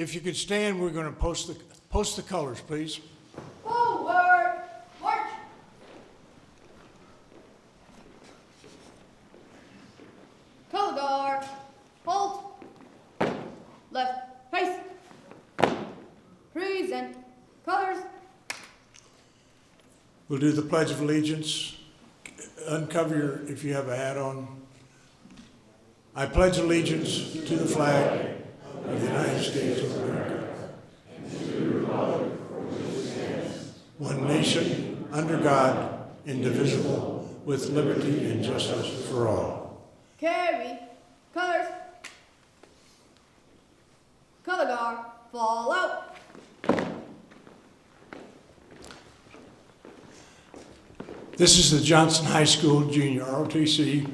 if you could stand, we're going to post the colors, please. Forward, march. Color guard, halt. Left, face. Present, colors. We'll do the Pledge of Allegiance. Uncover your, if you have a hat on. I pledge allegiance to the flag of the United States of America, and to the republic for which it stands, one nation, under God, indivisible, with liberty and justice for all. Carry, colors. Color guard, follow. This is the Johnson High School Junior ROTC.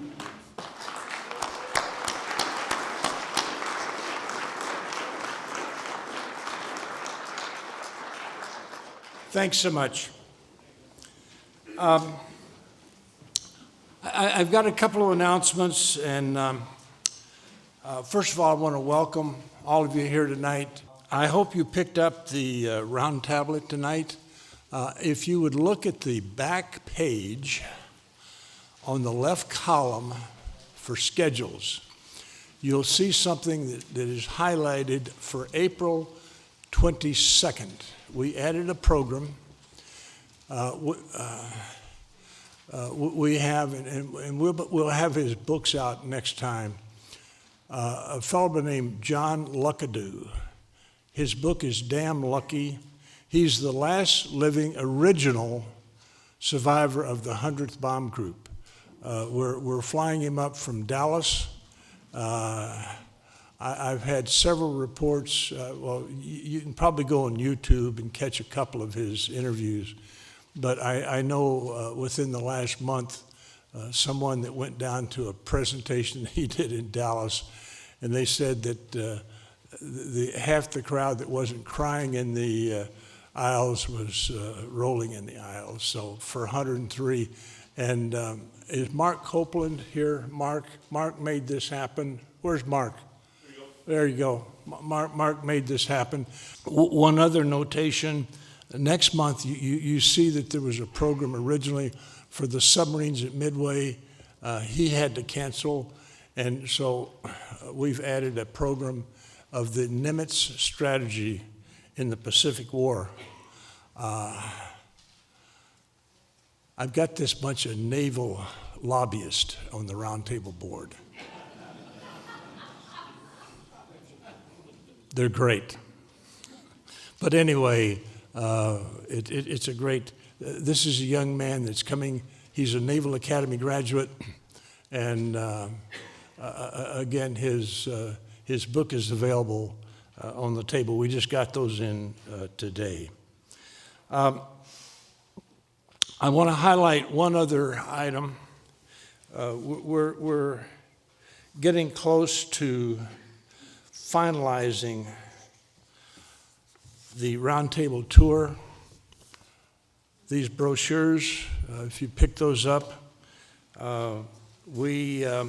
Thanks so much. I've got a couple of announcements, and first of all, I want to welcome all of you here tonight. I hope you picked up the round tablet tonight. If you would look at the back page on the left column for schedules, you'll see something that is highlighted for April 22nd. We added a program. We have, and we'll have his books out next time. A fellow named John Luckadoo. His book is Damn Lucky. He's the last living original survivor of the 100th Bomb Group. We're flying him up from Dallas. I've had several reports. Well, you can probably go on YouTube and catch a couple of his interviews. But I know within the last month, someone that went down to a presentation he did in Dallas, and they said that half the crowd that wasn't crying in the aisles was rolling in the aisles. So for 103, and is Mark Copeland here? Mark made this happen. Where's Mark? There you go. Mark made this happen. One other notation. Next month, you see that there was a program originally for the submarines at Midway. He had to cancel, and so we've added a program of the Nimitz strategy in the Pacific War. I've got this bunch of naval lobbyists on the roundtable board. They're great. But anyway, it's a great, this is a young man that's coming, he's a Naval Academy graduate, and again, his book is available on the table. We just got those in today. I want to highlight one other item. We're getting close to finalizing the roundtable tour. These brochures, if you pick those up, we're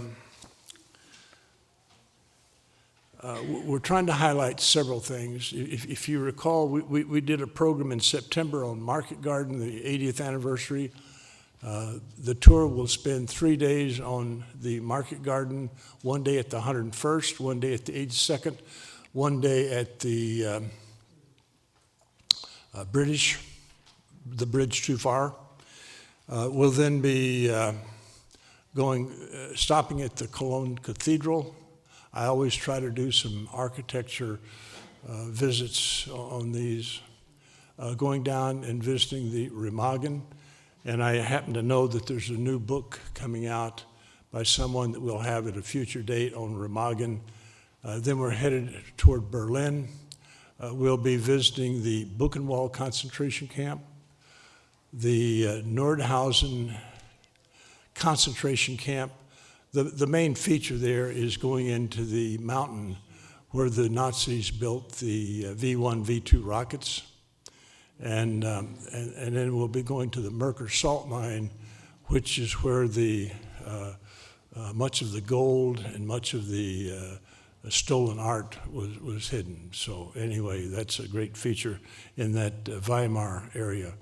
trying to highlight several things. If you recall, we did a program in September on Market Garden, the 80th anniversary. The tour will spend 3 days on the Market Garden, 1 day at the 101st, 1 day at the 82nd, 1 day at the the bridge too far. We'll then be stopping at the Cologne Cathedral. I always try to do some architecture visits on these, going down and visiting the Remagen. And I happen to know that there's a new book coming out by someone that we'll have at a future date on Remagen. Then we're headed toward Berlin. We'll be visiting the Buchenwald concentration camp, the Nordhausen concentration camp. The main feature there is going into the mountain where the Nazis built the V-1, V-2 rockets. And then we'll be going to the Merker salt mine, which is where the much of the gold and much of the stolen art was hidden. So anyway, that's a great feature in that Weimar area.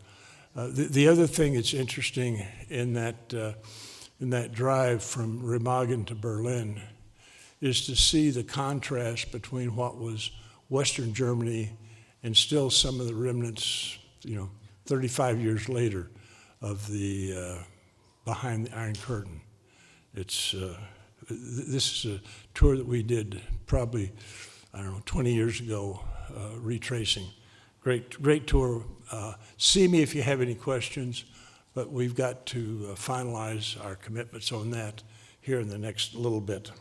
The other thing that's interesting in that drive from Remagen to Berlin is to see the contrast between what was Western Germany and still some of the remnants, 35 years later, of the Behind the Iron Curtain. This is a tour that we did probably, 20 years ago, retracing. Great tour. See me if you have any questions, but we've got to finalize our commitments on that here in the next little bit.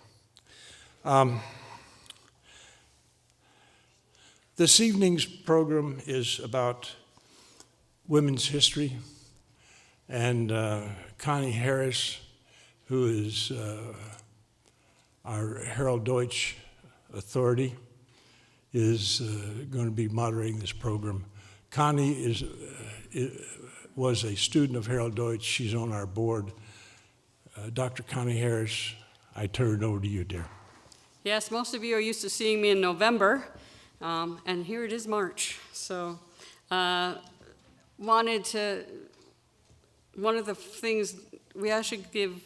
This evening's program is about women's history, and Connie Harris, who is our Harold Deutsch authority, is going to be moderating this program. Connie was a student of Harold Deutsch. She's on our board. Dr. Connie Harris, I turn it over to you, dear. Yes, most of you are used to seeing me in November, and here it is March. So one of the things, we actually give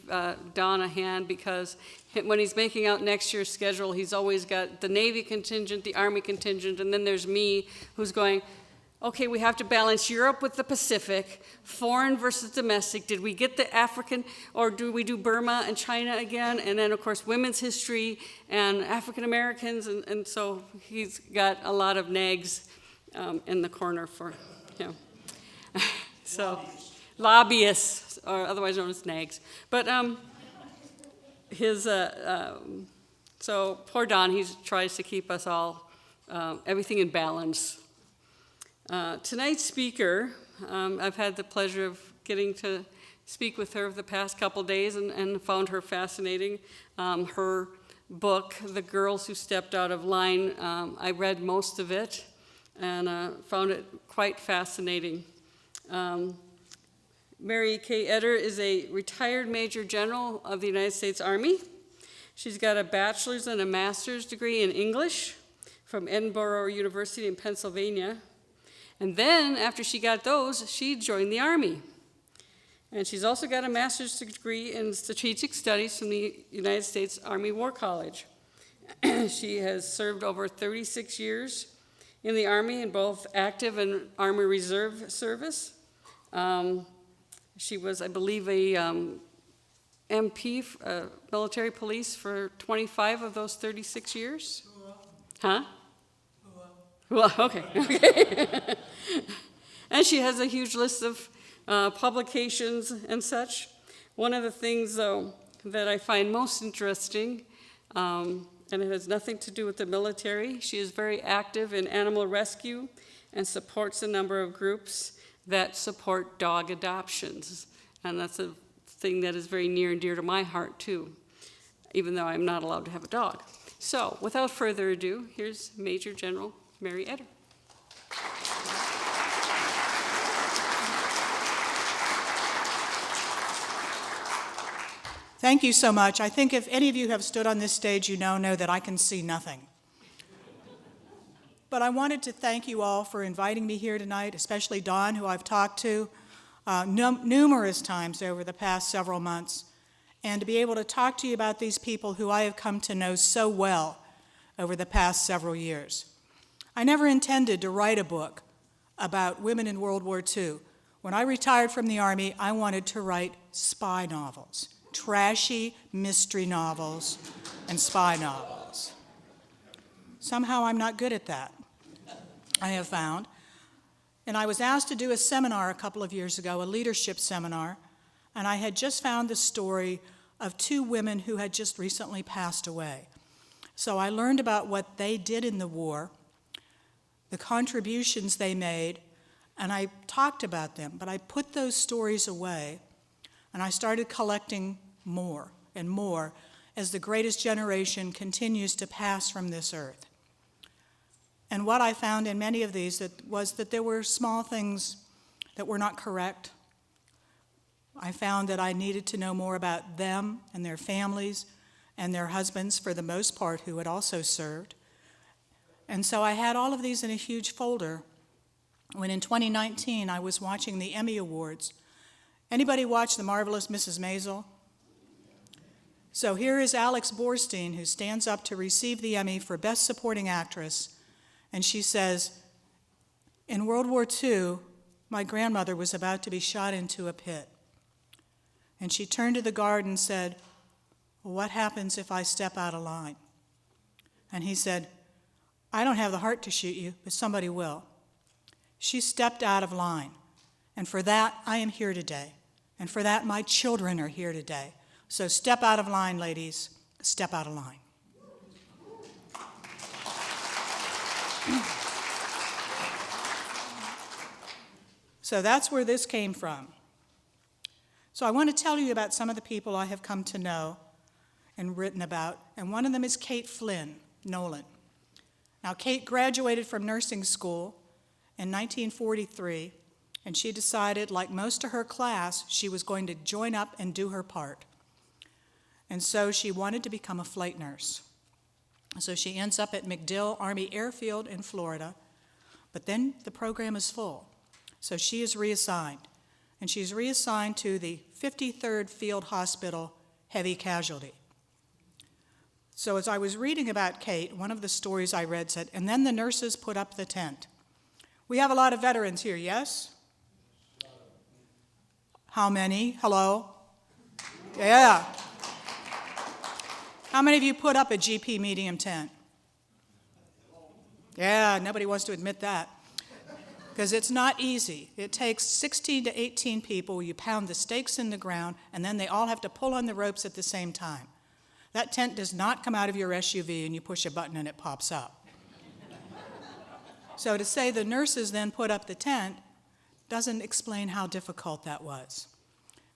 Don a hand, because when he's making out next year's schedule, he's always got the Navy contingent, the Army contingent, and then there's me who's going, okay, we have to balance Europe with the Pacific, foreign versus domestic. Did we get the African, or do we do Burma and China again? And then, of course, women's history and African Americans, and so he's got a lot of nags in the corner for him. So, lobbyists, or otherwise known as nags. But so poor Don, he tries to keep us all, everything in balance. Tonight's speaker, I've had the pleasure of getting to speak with her the past couple days and found her fascinating. Her book, The Girls Who Stepped Out of Line, I read most of it and found it quite fascinating. Mary Kay Eder is a retired Major General of the United States Army. She's got a bachelor's and a master's degree in English from Edinburgh University in Pennsylvania. And then, after she got those, she joined the Army. And she's also got a master's degree in strategic studies from the United States Army War College. She has served over 36 years in the Army in both active and Army Reserve service. She was, I believe, a MP, military police, for 25 of those 36 years. Huh? Well, okay. And she has a huge list of publications and such. One of the things, though, that I find most interesting, and it has nothing to do with the military, she is very active in animal rescue and supports a number of groups that support dog adoptions. And that's a thing that is very near and dear to my heart, too, even though I'm not allowed to have a dog. So, without further ado, here's Major General Mary Eder. Thank you so much. I think if any of you have stood on this stage, you know that I can see nothing. But I wanted to thank you all for inviting me here tonight, especially Dawn, who I've talked to numerous times over the past several months, and to be able to talk to you about these people who I have come to know so well over the past several years. I never intended to write a book about women in World War II. When I retired from the Army, I wanted to write spy novels, trashy mystery novels and spy novels. Somehow I'm not good at that, I have found. And I was asked to do a seminar a couple of years ago, a leadership seminar, and I had just found the story of two women who had just recently passed away. So I learned about what they did in the war, the contributions they made, and I talked about them, but I put those stories away, and I started collecting more and more as the greatest generation continues to pass from this earth. And what I found in many of these was that there were small things that were not correct. I found that I needed to know more about them and their families and their husbands, for the most part, who had also served. And so I had all of these in a huge folder when in 2019 I was watching the Emmy Awards. Anybody watch The Marvelous Mrs. Maisel? So here is Alex Borstein, who stands up to receive the Emmy for Best Supporting Actress, and she says, "In World War II, my grandmother was about to be shot into a pit. And she turned to the guard and said, 'Well, what happens if I step out of line?' And he said, 'I don't have the heart to shoot you, but somebody will.' She stepped out of line. And for that, I am here today. And for that, my children are here today. So step out of line, ladies. Step out of line." So that's where this came from. So I want to tell you about some of the people I have come to know and written about, and one of them is Kate Flynn Nolan. Now, Kate graduated from nursing school in 1943, and she decided, like most of her class, she was going to join up and do her part. And so she wanted to become a flight nurse. So she ends up at MacDill Army Airfield in Florida, but then the program is full. So she is reassigned, and she's reassigned to the 53rd Field Hospital Heavy Casualty. So as I was reading about Kate, one of the stories I read said, "And then the nurses put up the tent." We have a lot of veterans here, yes? How many? Hello? Yeah. How many of you put up a GP medium tent? Yeah, nobody wants to admit that. Because it's not easy. It takes 16 to 18 people. You pound the stakes in the ground, and then they all have to pull on the ropes at the same time. That tent does not come out of your SUV and you push a button and it pops up. So to say the nurses then put up the tent doesn't explain how difficult that was.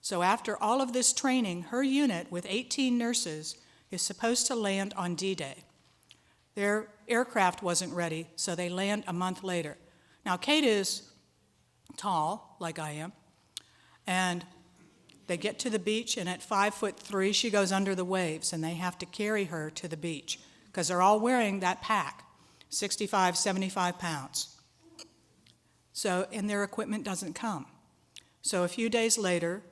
So after all of this training, her unit with 18 nurses is supposed to land on D-Day. Their aircraft wasn't ready, so they land a month later. Now, Kate is tall, like I am, and they get to the beach, and at 5'3", she goes under the waves, and they have to carry her to the beach because they're all wearing that pack, 65, 75 pounds. So, and their equipment doesn't come. So a few days later,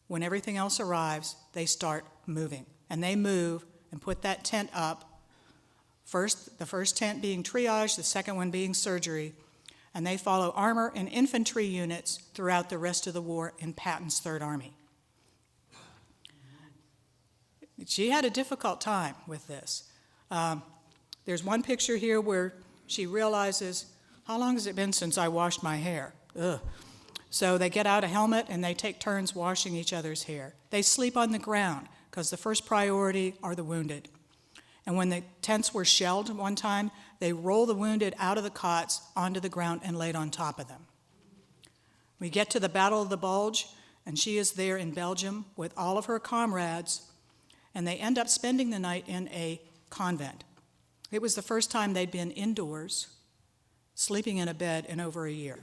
when everything else arrives, they start moving, and they move and put that tent up. First, the first tent being triage, the second one being surgery, and they follow armor and infantry units throughout the rest of the war in Patton's Third Army. She had a difficult time with this. There's one picture here where she realizes, how long has it been since I washed my hair? Ugh. So they get out a helmet and they take turns washing each other's hair. They sleep on the ground because the first priority are the wounded. And when the tents were shelled one time, they roll the wounded out of the cots onto the ground and laid on top of them. We get to the Battle of the Bulge, and she is there in Belgium with all of her comrades, and they end up spending the night in a convent. It was the first time they'd been indoors, sleeping in a bed in over a year.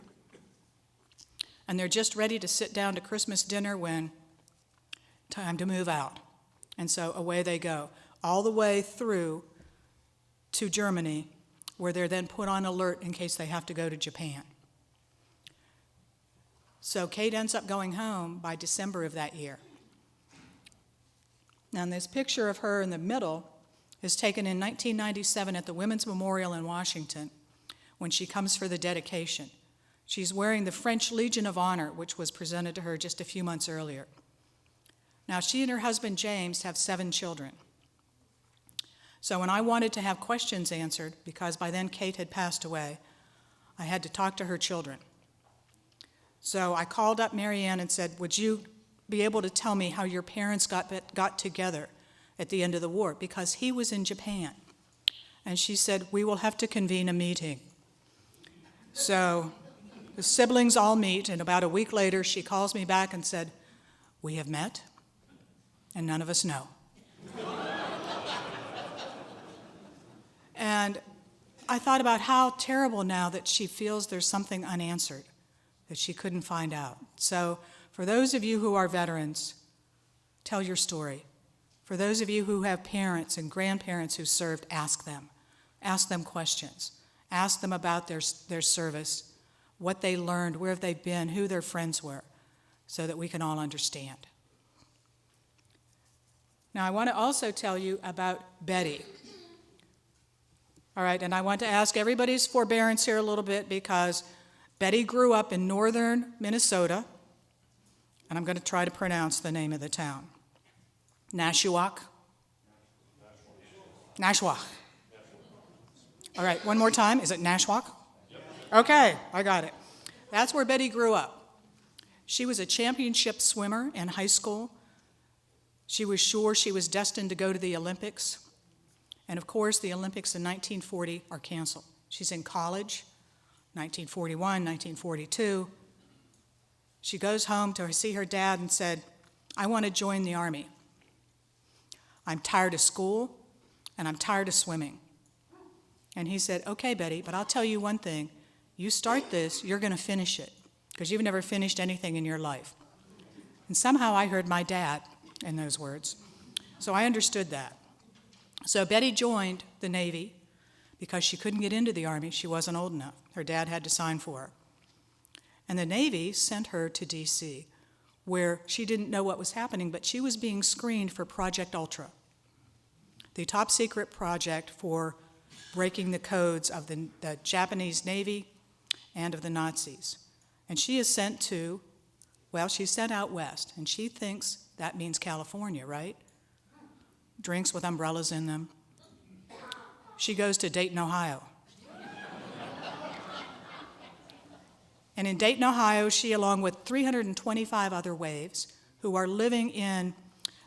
And they're just ready to sit down to Christmas dinner when time to move out. And so away they go, all the way through to Germany, where they're then put on alert in case they have to go to Japan. So Kate ends up going home by December of that year. Now, this picture of her in the middle is taken in 1997 at the Women's Memorial in Washington when she comes for the dedication. She's wearing the French Legion of Honor, which was presented to her just a few months earlier. Now, she and her husband, James, have 7 children. So when I wanted to have questions answered, because by then Kate had passed away, I had to talk to her children. So I called up Marianne and said, would you be able to tell me how your parents got together at the end of the war? Because he was in Japan. And she said, we will have to convene a meeting. So the siblings all meet, and about a week later, she calls me back and said, we have met, and none of us know. And I thought about how terrible now that she feels there's something unanswered that she couldn't find out. So for those of you who are veterans, tell your story. For For those of you who have parents and grandparents who served, ask them. Ask them questions. Ask them about their service, what they learned, where they've been, who their friends were, so that we can all understand. Now, I want to also tell you about Betty. All right, and I want to ask everybody's forbearance here a little bit because Betty grew up in northern Minnesota, and I'm going to try to pronounce the name of the town. Nashwauk? Nashwauk. All right, one more time. Is it Nashwauk? Okay, I got it. That's where Betty grew up. She was a championship swimmer in high school. She was sure she was destined to go to the Olympics. And of course, the Olympics in 1940 are canceled. She's in college, 1941, 1942. She goes home to see her dad and said, I want to join the Army. I'm tired of school, and I'm tired of swimming. And he said, okay, Betty, but I'll tell you one thing. You start this, you're going to finish it, because you've never finished anything in your life. And somehow I heard my dad in those words. So I understood that. So Betty joined the Navy because she couldn't get into the Army. She wasn't old enough. Her dad had to sign for her. And the Navy sent her to D.C., where she didn't know what was happening, but she was being screened for Project Ultra, the top secret project for breaking the codes of the Japanese Navy and of the Nazis. And she is sent to, well, she's sent out west, and she thinks that means California, right? Drinks with umbrellas in them. She goes to Dayton, Ohio. And in Dayton, Ohio, she, along with 325 other waves who are living in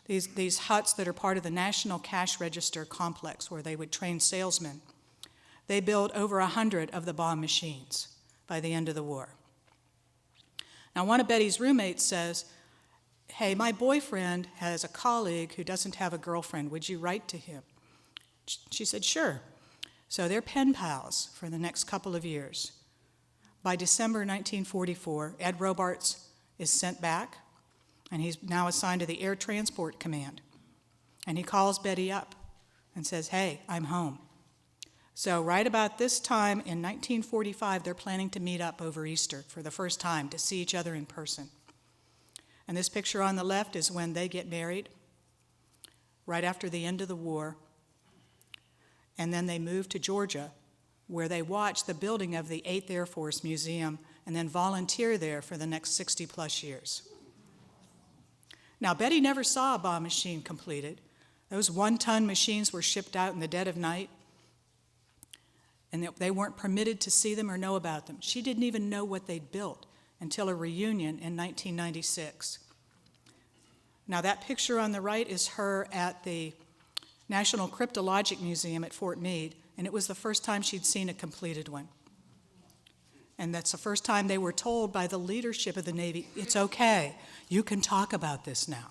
these huts that are part of the National Cash Register complex where they would train salesmen, they built over 100 of the bomb machines by the end of the war. Now, one of Betty's roommates says, hey, my boyfriend has a colleague who doesn't have a girlfriend. Would you write to him? She said, sure. So they're pen pals for the next couple of years. By December 1944, Ed Robarts is sent back, and he's now assigned to the Air Transport Command. And he calls Betty up and says, hey, I'm home. So right about this time in 1945, they're planning to meet up over Easter for the first time to see each other in person. And this picture on the left is when they get married, right after the end of the war. And then they move to Georgia, where they watch the building of the 8th Air Force Museum and then volunteer there for the next 60-plus years. Now, Betty never saw a bomb machine completed. Those one-ton machines were shipped out in the dead of night, and they weren't permitted to see them or know about them. She didn't even know what they'd built until a reunion in 1996. Now, that picture on the right is her at the National Cryptologic Museum at Fort Meade, and it was the first time she'd seen a completed one. And that's the first time they were told by the leadership of the Navy, it's okay, you can talk about this now.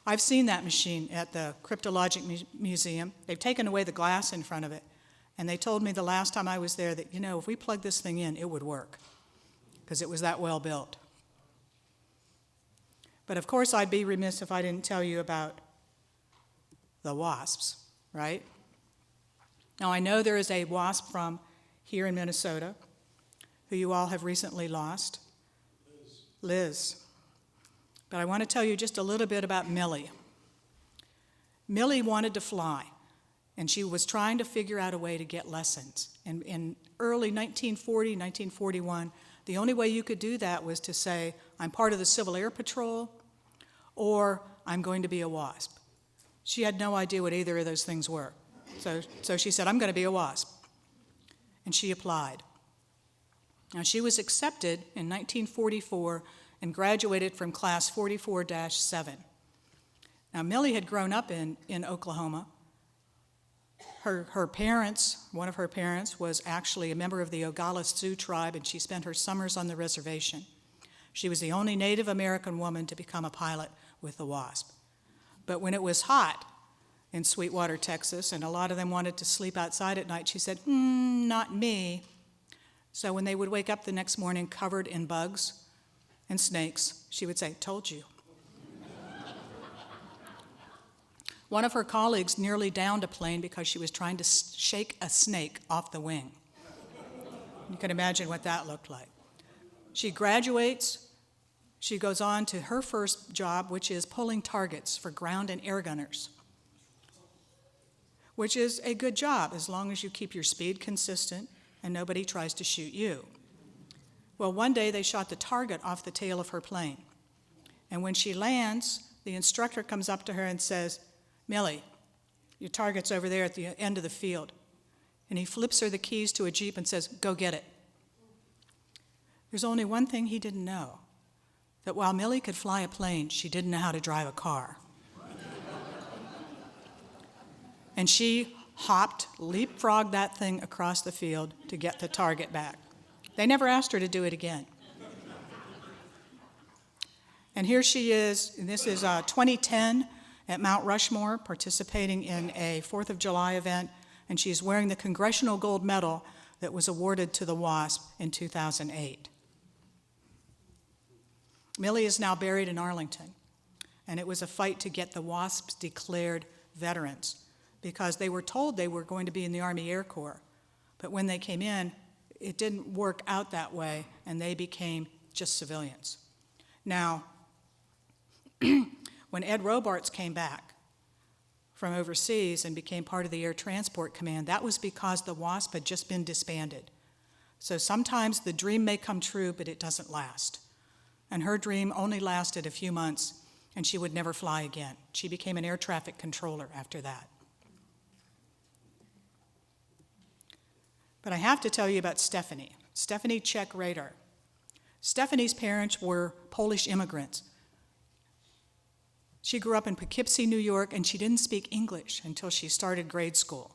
I've seen that machine at the Cryptologic Museum. They've taken away the glass in front of it, and they told me the last time I was there that, if we plugged this thing in, it would work, because it was that well built. But of course, I'd be remiss if I didn't tell you about the WASPs, right? Now, I know there is a WASP from here in Minnesota who you all have recently lost, Liz. But I want to tell you just a little bit about Millie. Millie wanted to fly, and she was trying to figure out a way to get lessons. And in early 1940, 1941, the only way you could do that was to say, I'm part of the Civil Air Patrol, or I'm going to be a WASP. She had no idea what either of those things were. So she said, I'm going to be a WASP. And she applied. Now, she was accepted in 1944 and graduated from class 44-7. Now, Millie had grown up in Oklahoma. Her parents, one of her parents, was actually a member of the Oglala Sioux tribe, and she spent her summers on the reservation. She was the only Native American woman to become a pilot with the WASP. But when it was hot in Sweetwater, Texas, and a lot of them wanted to sleep outside at night, she said, not me. So when they would wake up the next morning covered in bugs and snakes, she would say, told you. One of her colleagues nearly downed a plane because she was trying to shake a snake off the wing. You can imagine what that looked like. She graduates. She goes on to her first job, which is pulling targets for ground and air gunners, which is a good job as long as you keep your speed consistent and nobody tries to shoot you. Well, one day they shot the target off the tail of her plane. And when she lands, the instructor comes up to her and says, "Millie, your target's over there at the end of the field." And he flips her the keys to a Jeep and says, "Go get it." There's only one thing he didn't know, that while Millie could fly a plane, she didn't know how to drive a car. And she hopped, leapfrogged that thing across the field to get the target back. They never asked her to do it again. And here she is, and this is 2010 at Mount Rushmore, participating in a 4th of July event, and she's wearing the Congressional Gold Medal that was awarded to the WASP in 2008. Millie is now buried in Arlington, and it was a fight to get the WASPs declared veterans because they were told they were going to be in the Army Air Corps, but when they came in, it didn't work out that way, and they became just civilians. Now, when Ed Robarts came back from overseas and became part of the Air Transport Command, that was because the WASP had just been disbanded. So sometimes the dream may come true, but it doesn't last. And her dream only lasted a few months, and she would never fly again. She became an air traffic controller after that. But I have to tell you about Stephanie Czech Radar. Stephanie's parents were Polish immigrants. She grew up in Poughkeepsie, New York, and she didn't speak English until she started grade school.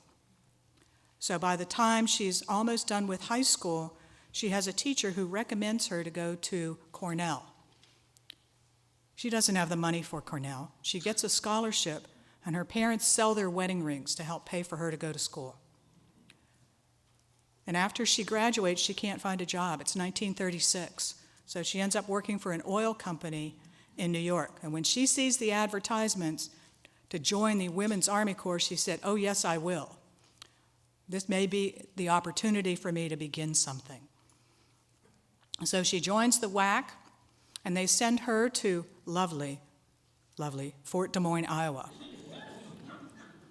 So by the time she's almost done with high school, she has a teacher who recommends her to go to Cornell. She doesn't have the money for Cornell. She gets a scholarship, and her parents sell their wedding rings to help pay for her to go to school. And after she graduates, she can't find a job. It's 1936. So she ends up working for an oil company in New York. And when she sees the advertisements to join the Women's Army Corps, she said, "Oh, yes, I will. This may be the opportunity for me to begin something." So she joins the WAC, and they send her to lovely Fort Des Moines, Iowa,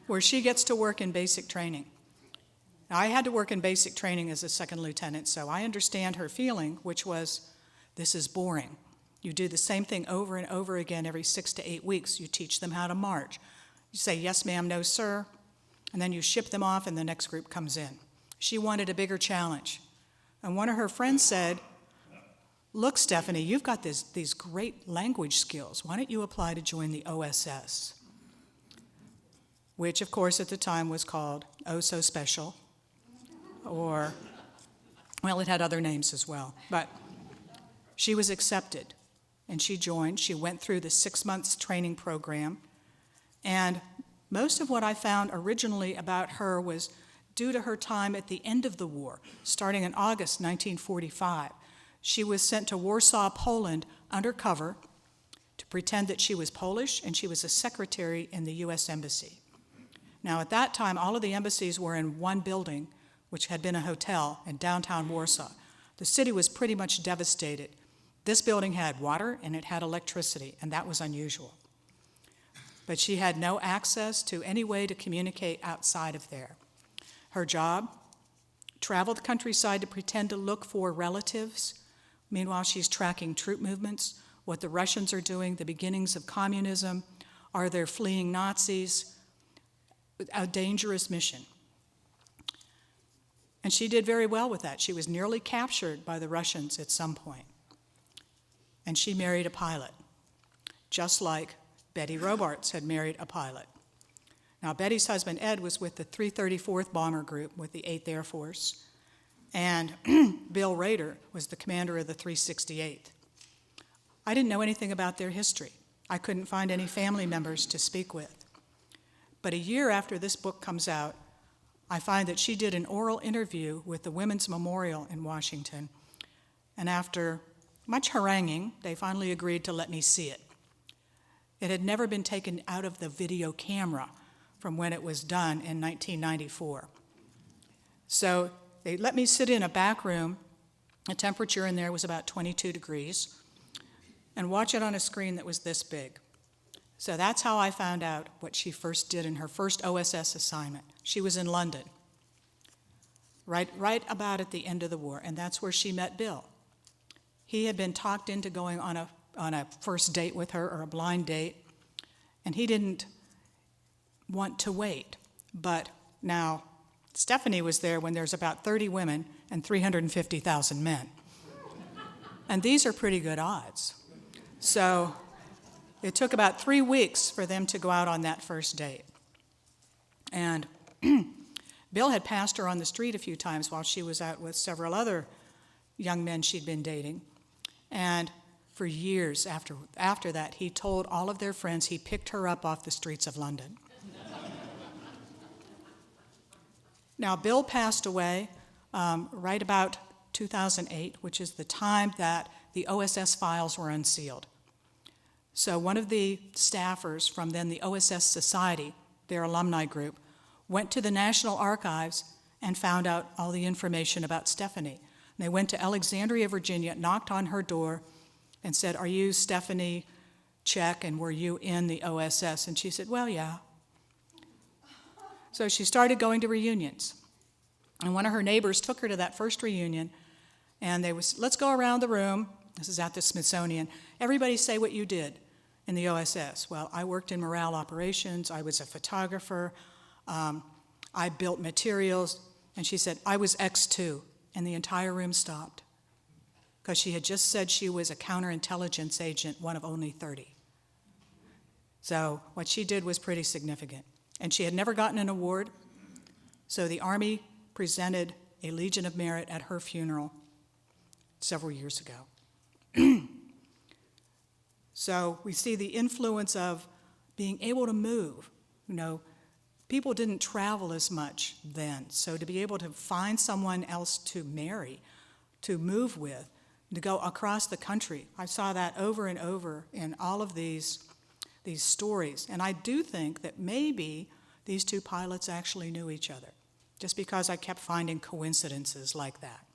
where she gets to work in basic training. Now, I had to work in basic training as a second lieutenant, so I understand her feeling, which was, this is boring. You do the same thing over and over again every 6 to 8 weeks. You teach them how to march. You say, "Yes, ma'am, no, sir," and then you ship them off and the next group comes in. She wanted a bigger challenge. And one of her friends said, "Look, Stephanie, you've got these great language skills. Why don't you apply to join the OSS?" Which, of course, at the time was called Oh So Special, or, well, it had other names as well. But she was accepted, and she joined. She went through the 6 months training program, and most of what I found originally about her was due to her time at the end of the war, starting in August 1945. She was sent to Warsaw, Poland, undercover to pretend that she was Polish, and she was a secretary in the U.S. Embassy. Now, at that time, all of the embassies were in one building, which had been a hotel in downtown Warsaw. The city was pretty much devastated. This building had water and it had electricity, and that was unusual. But she had no access to any way to communicate outside of there. Her job, travel the countryside to pretend to look for relatives. Meanwhile, she's tracking troop movements, what the Russians are doing, the beginnings of communism. Are there fleeing Nazis? A dangerous mission. And she did very well with that. She was nearly captured by the Russians at some point. And she married a pilot, just like Betty Robarts had married a pilot. Now, Betty's husband, Ed, was with the 334th Bomber Group with the 8th Air Force, and Bill Rader was the commander of the 368th. I didn't know anything about their history. I couldn't find any family members to speak with. But a year after this book comes out, I find that she did an oral interview with the Women's Memorial in Washington, and after much haranguing, they finally agreed to let me see it. It had never been taken out of the video camera from when it was done in 1994. So they let me sit in a back room. The temperature in there was about 22 degrees, and watch it on a screen that was this big. So that's how I found out what she first did in her first OSS assignment. She was in London, right about at the end of the war, and that's where she met Bill. He had been talked into going on a first date with her, or a blind date, and he didn't want to wait. But now Stephanie was there when there's about 30 women and 350,000 men. And these are pretty good odds. So it took about 3 weeks for them to go out on that first date. And Bill had passed her on the street a few times while she was out with several other young men she'd been dating. And for years after that, he told all of their friends he picked her up off the streets of London. Now, Bill passed away right about 2008, which is the time that the OSS files were unsealed. So one of the staffers from then the OSS Society, their alumni group, went to the National Archives and found out all the information about Stephanie. And they went to Alexandria, Virginia, knocked on her door, and said, "Are you Stephanie Check, and were you in the OSS?" And she said, "Well, yeah." So she started going to reunions. And one of her neighbors took her to that first reunion, and let's go around the room. This is at the Smithsonian. Everybody say what you did in the OSS. Well, I worked in morale operations. I was a photographer. I built materials. And she said, "I was X2." And the entire room stopped, because she had just said she was a counterintelligence agent, one of only 30. So what she did was pretty significant. And she had never gotten an award, so the Army presented a Legion of Merit at her funeral several years ago. So we see the influence of being able to move. You know, people didn't travel as much then, so to be able to find someone else to marry, to move with, to go across the country. I saw that over and over in all of these stories. And I do think that maybe these two pilots actually knew each other, just because I kept finding coincidences like that.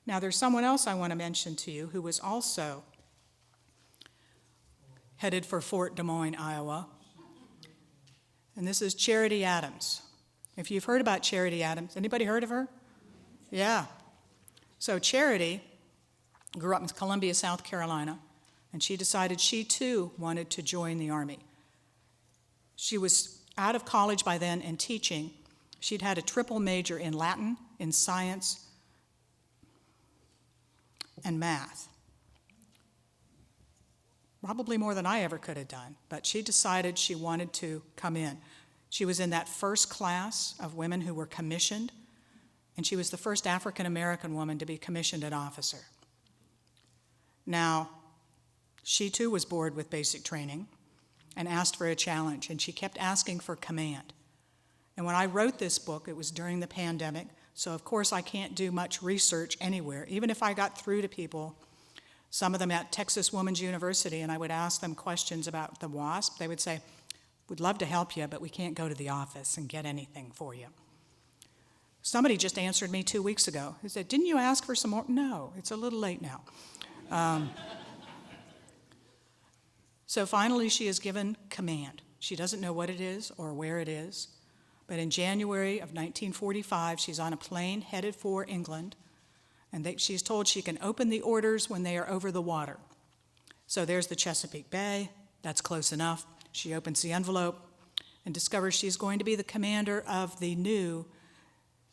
Now, there's someone else I want to mention to you who was also headed for Fort Des Moines, Iowa. And this is Charity Adams. If you've heard about Charity Adams, anybody heard of her? Yeah. So Charity grew up in Columbia, South Carolina, and she decided she too wanted to join the Army. She was out of college by then and teaching. She'd had a triple major in Latin, in science, and math. Probably more than I ever could have done, but she decided she wanted to come in. She was in that first class of women who were commissioned, and she was the first African-American woman to be commissioned an officer. Now, she too was bored with basic training and asked for a challenge, and she kept asking for command. And when I wrote this book, it was during the pandemic, so of course I can't do much research anywhere. Even if I got through to people, some of them at Texas Women's University, and I would ask them questions about the WASP, they would say, "We'd love to help you, but we can't go to the office and get anything for you." Somebody just answered me 2 weeks ago. He said, "Didn't you ask for some more?" No, it's a little late now. So finally, she is given command. She doesn't know what it is or where it is, but in January of 1945, she's on a plane headed for England, and she's told she can open the orders when they are over the water. So there's the Chesapeake Bay. That's close enough. She opens the envelope and discovers she's going to be the commander of the new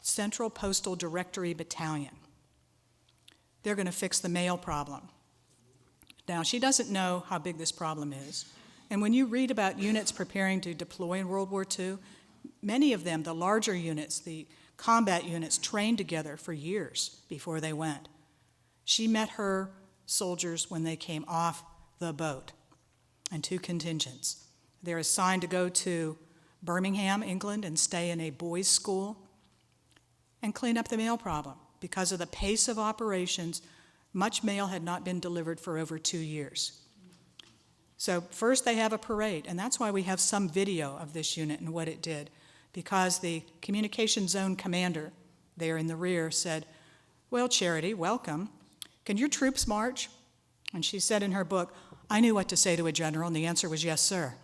Central Postal Directory Battalion. They're going to fix the mail problem. Now, she doesn't know how big this problem is. And when you read about units preparing to deploy in World War II, many of them, the larger units, the combat units, trained together for years before they went. She met her soldiers when they came off the boat, and two contingents. They're assigned to go to Birmingham, England, and stay in a boys' school and clean up the mail problem. Because of the pace of operations, much mail had not been delivered for over 2 years. So first they have a parade, and that's why we have some video of this unit and what it did, because the communication zone commander there in the rear said, "Well, Charity, welcome. Can your troops march?" And she said in her book, "I knew what to say to a general," and the answer was, "Yes, sir."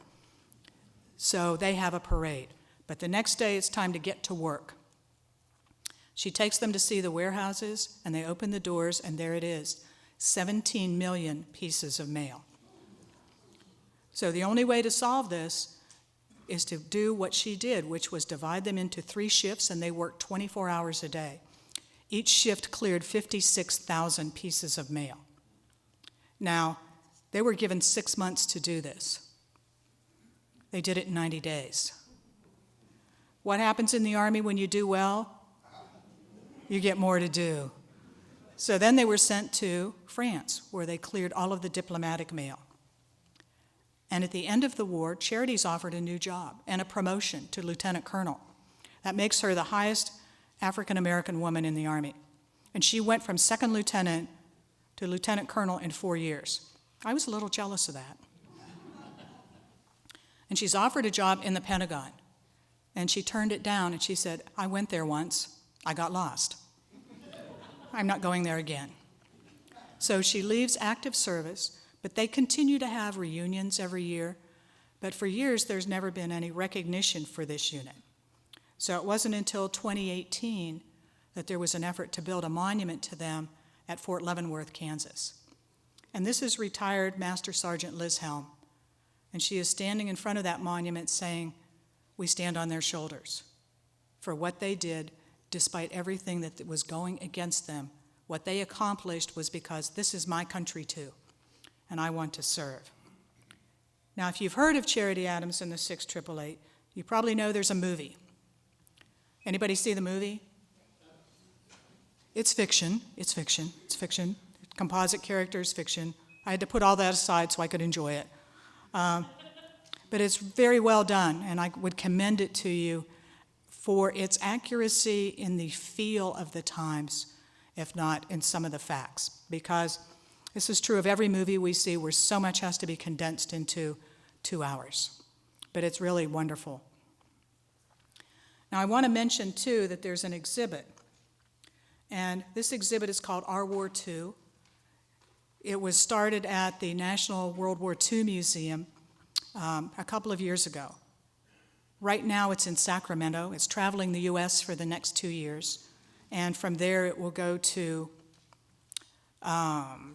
So they have a parade. But the next day it's time to get to work. She takes them to see the warehouses, and they open the doors, and there it is, 17 million pieces of mail. So the only way to solve this is to do what she did, which was divide them into 3 shifts, and they worked 24 hours a day. Each shift cleared 56,000 pieces of mail. Now, they were given 6 months to do this. They did it in 90 days. What happens in the Army when you do well? You get more to do. So then they were sent to France, where they cleared all of the diplomatic mail. And at the end of the war, Charity's offered a new job and a promotion to lieutenant colonel. That makes her the highest African-American woman in the Army. And she went from second lieutenant to lieutenant colonel in 4 years. I was a little jealous of that. And she's offered a job in the Pentagon. And she turned it down, and she said, "I went there once. I got lost. I'm not going there again." So she leaves active service, but they continue to have reunions every year. But for years, there's never been any recognition for this unit. So it wasn't until 2018 that there was an effort to build a monument to them at Fort Leavenworth, Kansas. And this is retired Master Sergeant Liz Helm. And she is standing in front of that monument saying, "We stand on their shoulders for what they did despite everything that was going against them. What they accomplished was because this is my country too, and I want to serve." Now, if you've heard of Charity Adams and the 6888, you probably know there's a movie. Anybody see the movie? It's fiction. It's fiction. It's fiction. Composite characters, fiction. I had to put all that aside so I could enjoy it. But it's very well done, and I would commend it to you for its accuracy in the feel of the times, if not in some of the facts, because this is true of every movie we see where so much has to be condensed into 2 hours. But it's really wonderful. Now, I want to mention, too, that there's an exhibit, and this exhibit is called Our War II. It was started at the National World War II Museum a couple of years ago. Right now it's in Sacramento. It's traveling the U.S. for the next 2 years. And from there it will go to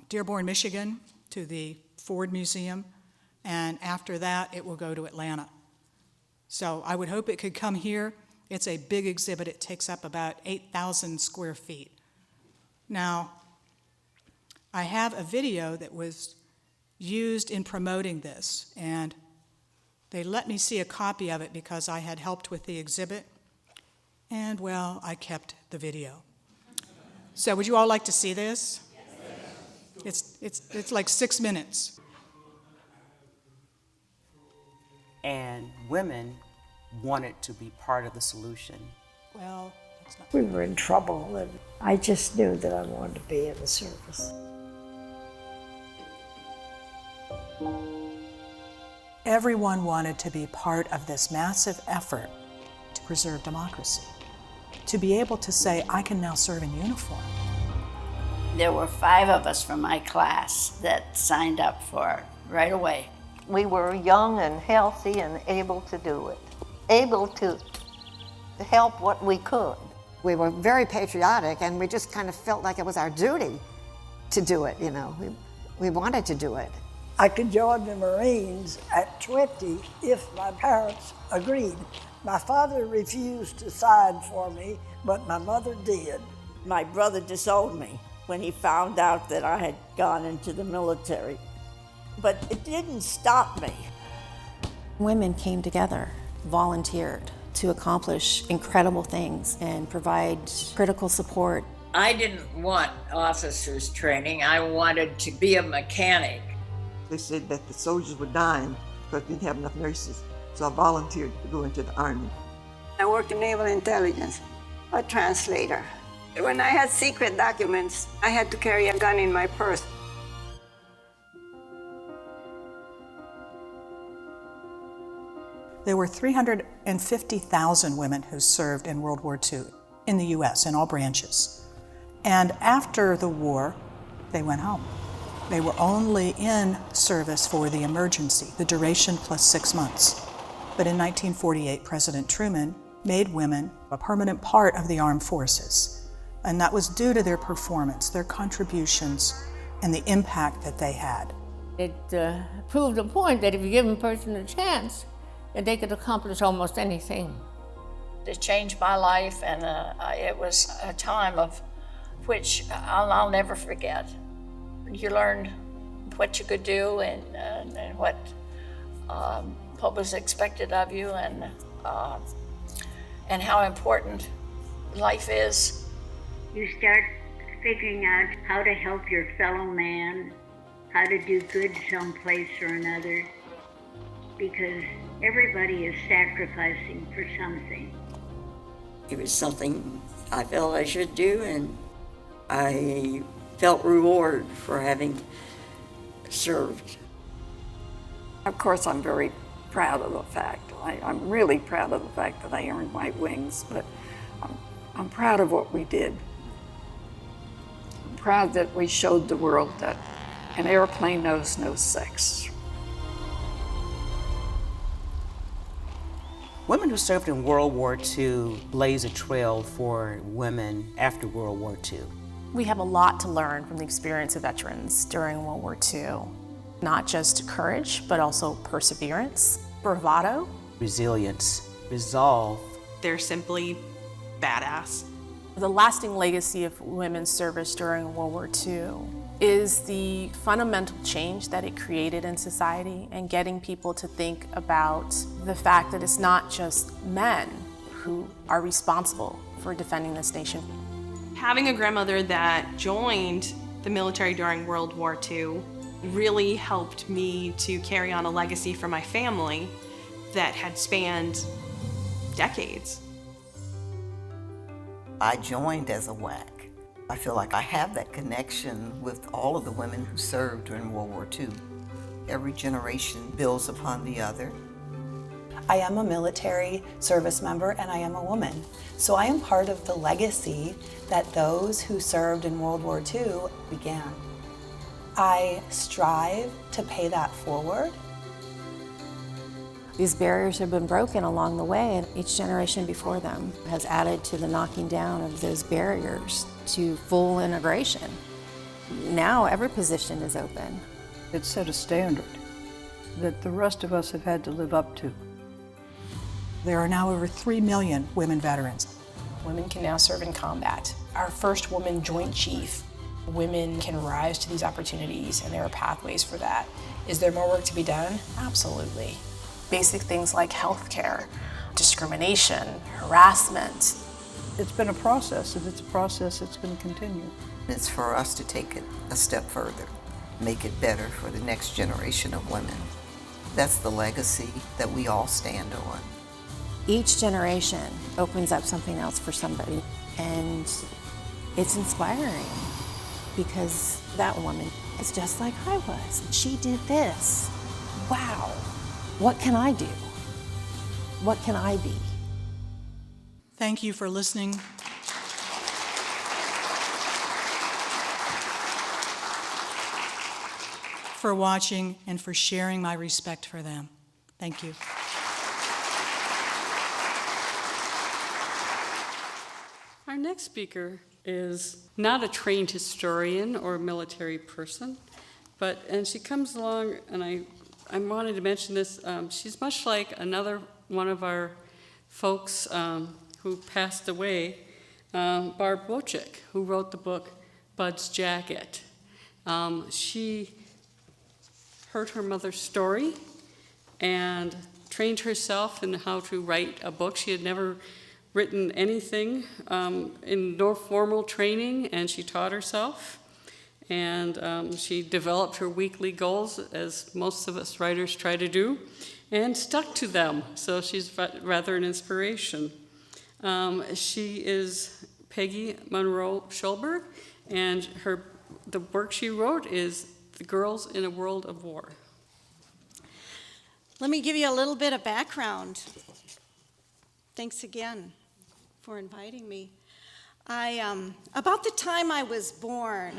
Dearborn, Michigan, to the Ford Museum. And after that it will go to Atlanta. So I would hope it could come here. It's a big exhibit. It takes up about 8,000 square feet. Now, I have a video that was used in promoting this, and they let me see a copy of it because I had helped with the exhibit, and, well, I kept the video. So would you all like to see this? Yes. It's like 6 minutes. And women wanted to be part of the solution. Well, that's not... We were in trouble, and I just knew that I wanted to be in the service. Everyone wanted to be part of this massive effort to preserve democracy, to be able to say, I can now serve in uniform. There were 5 of us from my class that signed up for it right away. We were young and healthy and able to do it, able to help what we could. We were very patriotic, and we just kind of felt like it was our duty to do it, you know. We wanted to do it. I could join the Marines at 20 if my parents agreed. My father refused to sign for me, but my mother did. My brother disowned me when he found out that I had gone into the military. But it didn't stop me. Women came together, volunteered to accomplish incredible things and provide critical support. I didn't want officers training. I wanted to be a mechanic. They said that the soldiers were dying because they didn't have enough nurses. So I volunteered to go into the Army. I worked in naval intelligence, a translator. When I had secret documents, I had to carry a gun in my purse. There were 350,000 women who served in World War II in the U.S. in all branches. And after the war, they went home. They were only in service for the emergency, the duration plus 6 months. But in 1948, President Truman made women a permanent part of the armed forces. And that was due to their performance, their contributions, and the impact that they had. It proved a point that if you give a person a chance, that they could accomplish almost anything. It changed my life, and it was a time of which I'll never forget. You learned what you could do and what was expected of you, and how important life is. You start figuring out how to help your fellow man, how to do good someplace or another, because everybody is sacrificing for something. It was something I felt I should do, and I felt reward for having served. Of course, I'm very proud of the fact. I'm really proud of the fact that I earned white wings, but I'm proud of what we did. I'm proud that we showed the world that an airplane knows no sex. Women who served in World War II blaze a trail for women after World War II. We have a lot to learn from the experience of veterans during World War II. Not just courage, but also perseverance, bravado, resilience, resolve. They're simply badass. The lasting legacy of women's service during World War II is the fundamental change that it created in society and getting people to think about the fact that it's not just men who are responsible for defending this nation. Having a grandmother that joined the military during World War II really helped me to carry on a legacy for my family that had spanned decades. I joined as a WAC. I feel like I have that connection with all of the women who served during World War II. Every generation builds upon the other. I am a military service member and I am a woman. So I am part of the legacy that those who served in World War II began. I strive to pay that forward. These barriers have been broken along the way, and each generation before them has added to the knocking down of those barriers to full integration. Now every position is open. It set a standard that the rest of us have had to live up to. There are now over 3 million women veterans. Women can now serve in combat. Our first woman Joint Chief. Women can rise to these opportunities, and there are pathways for that. Is there more work to be done? Absolutely. Basic things like healthcare, discrimination, harassment. It's been a process, and it's a process that's going to continue. It's for us to take it a step further, make it better for the next generation of women. That's the legacy that we all stand on. Each generation opens up something else for somebody, and it's inspiring because that woman is just like I was. She did this. Wow. What can I do? What can I be? Thank you for listening. For watching and for sharing my respect for them. Thank you. Our next speaker is not a trained historian or military person, and she comes along, and I wanted to mention this. She's much like another one of our folks who passed away, Barb Wojcik, who wrote the book Bud's Jacket. She heard her mother's story and trained herself in how to write a book. She had never written anything in no formal training, and she taught herself. And she developed her weekly goals, as most of us writers try to do, and stuck to them. So she's rather an inspiration. She is Peggy Munro Scholberg, and the work she wrote is The Girls in a World of War. Let me give you a little bit of background. Thanks again for inviting me. About the time I was born,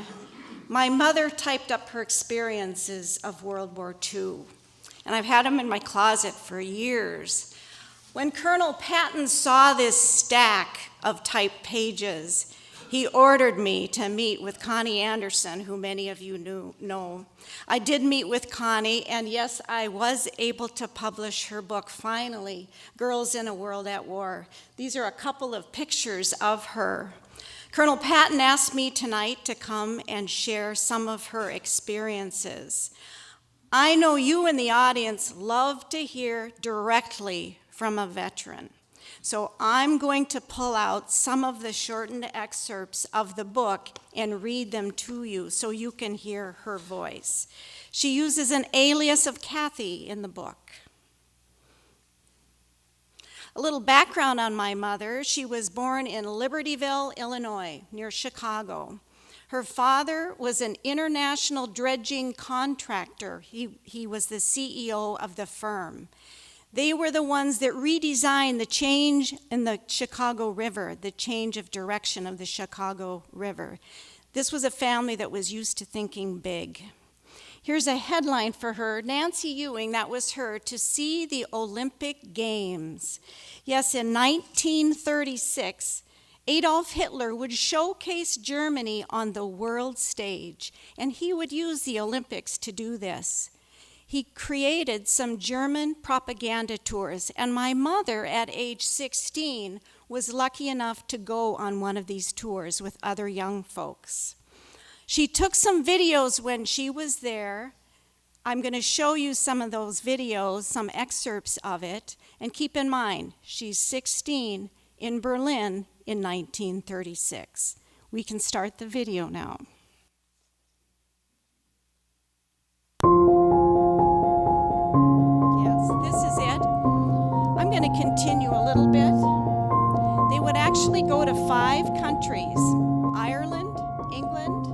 my mother typed up her experiences of World War II, and I've had them in my closet for years. When Colonel Patton saw this stack of typed pages, he ordered me to meet with Connie Anderson, who many of you know. I did meet with Connie, and yes, I was able to publish her book, finally, Girls in a World at War. These are a couple of pictures of her. Colonel Patton asked me tonight to come and share some of her experiences. I know you in the audience love to hear directly from a veteran. So I'm going to pull out some of the shortened excerpts of the book and read them to you so you can hear her voice. She uses an alias of Kathy in the book. A little background on my mother. She was born in Libertyville, Illinois, near Chicago. Her father was an international dredging contractor. He was the CEO of the firm. They were the ones that redesigned the change in the Chicago River, the change of direction of the Chicago River. This was a family that was used to thinking big. Here's a headline for her, Nancy Ewing, that was her, to see the Olympic Games. Yes, in 1936, Adolf Hitler would showcase Germany on the world stage, and he would use the Olympics to do this. He created some German propaganda tours, and my mother, at age 16, was lucky enough to go on one of these tours with other young folks. She took some videos when she was there. I'm going to show you some of those videos, some excerpts of it, and keep in mind, she's 16 in Berlin in 1936. We can start the video now. This is it. I'm going to continue a little bit. They would actually go to 5 countries: Ireland, England,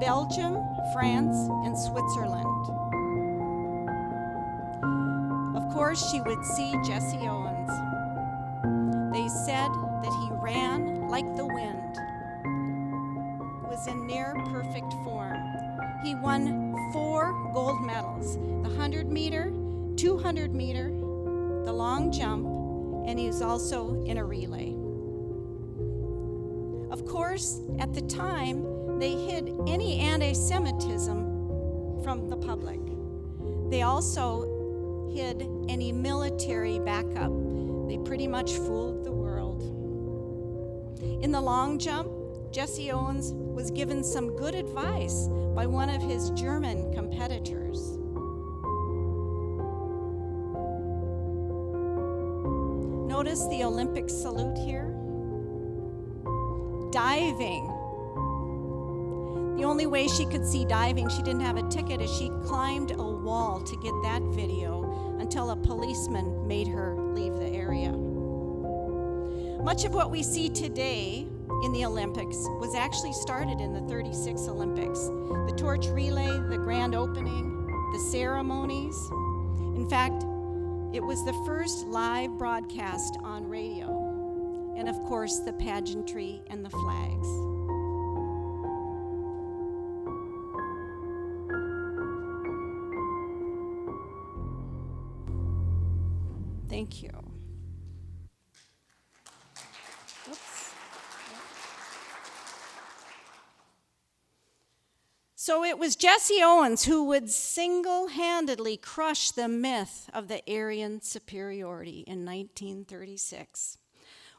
Belgium, France, and Switzerland. Of course, she would see Jesse Owens. They said that he ran like the wind, was in near perfect form. He won 4 gold medals, the 100-meter, 200-meter, the long jump, and he was also in a relay. Of course, at the time, they hid any anti-Semitism from the public. They also hid any military backup. They pretty much fooled the world. In the long jump, Jesse Owens was given some good advice by one of his German competitors. Notice the Olympic salute here. Diving. The only way she could see diving, she didn't have a ticket, is she climbed a wall to get that video until a policeman made her leave the area. Much of what we see today in the Olympics was actually started in the 36 Olympics. The torch relay, the grand opening, the ceremonies. In fact, it was the first live broadcast on radio. And of course, the pageantry and the flags. Thank you. Oops. So it was Jesse Owens who would single-handedly crush the myth of the Aryan superiority in 1936.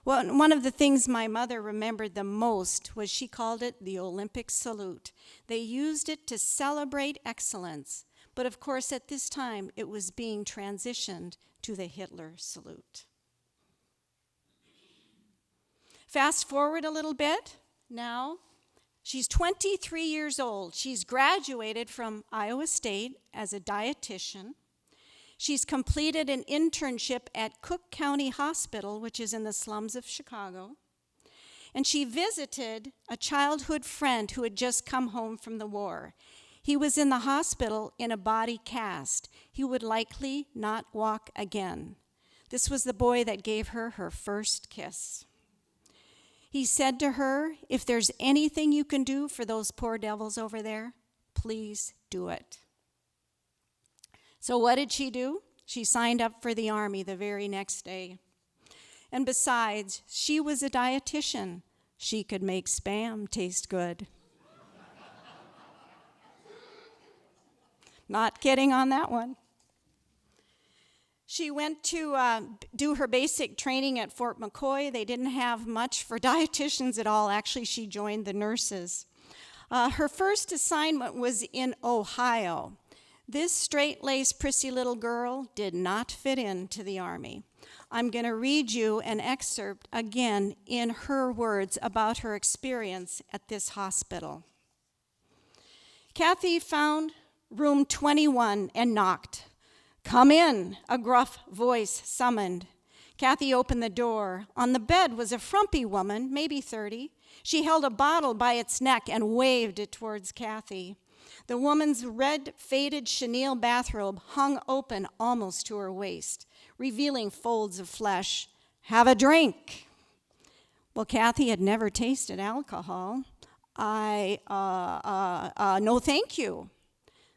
Well, one of the things my mother remembered the most was she called it the Olympic salute. They used it to celebrate excellence, but of course at this time it was being transitioned to the Hitler salute. Fast forward a little bit now. She's 23 years old. She's graduated from Iowa State as a dietitian. She's completed an internship at Cook County Hospital, which is in the slums of Chicago. And she visited a childhood friend who had just come home from the war. He was in the hospital in a body cast. He would likely not walk again. This was the boy that gave her her first kiss. He said to her, "If there's anything you can do for those poor devils over there, please do it." So what did she do? She signed up for the Army the very next day. And besides, she was a dietitian. She could make Spam taste good. Not kidding on that one. She went to do her basic training at Fort McCoy. They didn't have much for dietitians at all. Actually, she joined the nurses. Her first assignment was in Ohio. This straight-laced, prissy little girl did not fit into the Army. I'm going to read you an excerpt again in her words about her experience at this hospital. Kathy found room 21 and knocked. "Come in," a gruff voice summoned. Kathy opened the door. On the bed was a frumpy woman, maybe 30. She held a bottle by its neck and waved it towards Kathy. The woman's red, faded chenille bathrobe hung open almost to her waist, revealing folds of flesh. "Have a drink." Well, Kathy had never tasted alcohol. No thank you."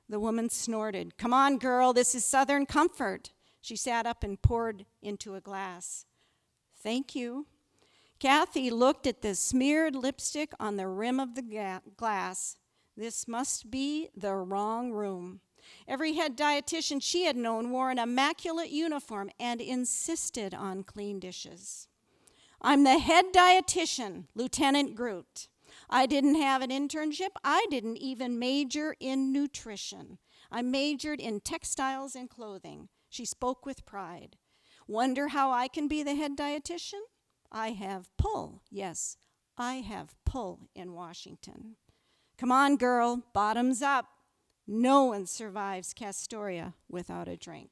The woman snorted. "Come on, girl, this is Southern Comfort." She sat up and poured into a glass. "Thank you." Kathy looked at the smeared lipstick on the rim of the glass. This must be the wrong room. Every head dietitian she had known wore an immaculate uniform and insisted on clean dishes. "I'm the head dietitian, Lieutenant Groot. I didn't have an internship. I didn't even major in nutrition. I majored in textiles and clothing." She spoke with pride. "Wonder how I can be the head dietitian? I have pull. Yes, I have pull in Washington. Come on, girl, bottoms up. No one survives Castoria without a drink."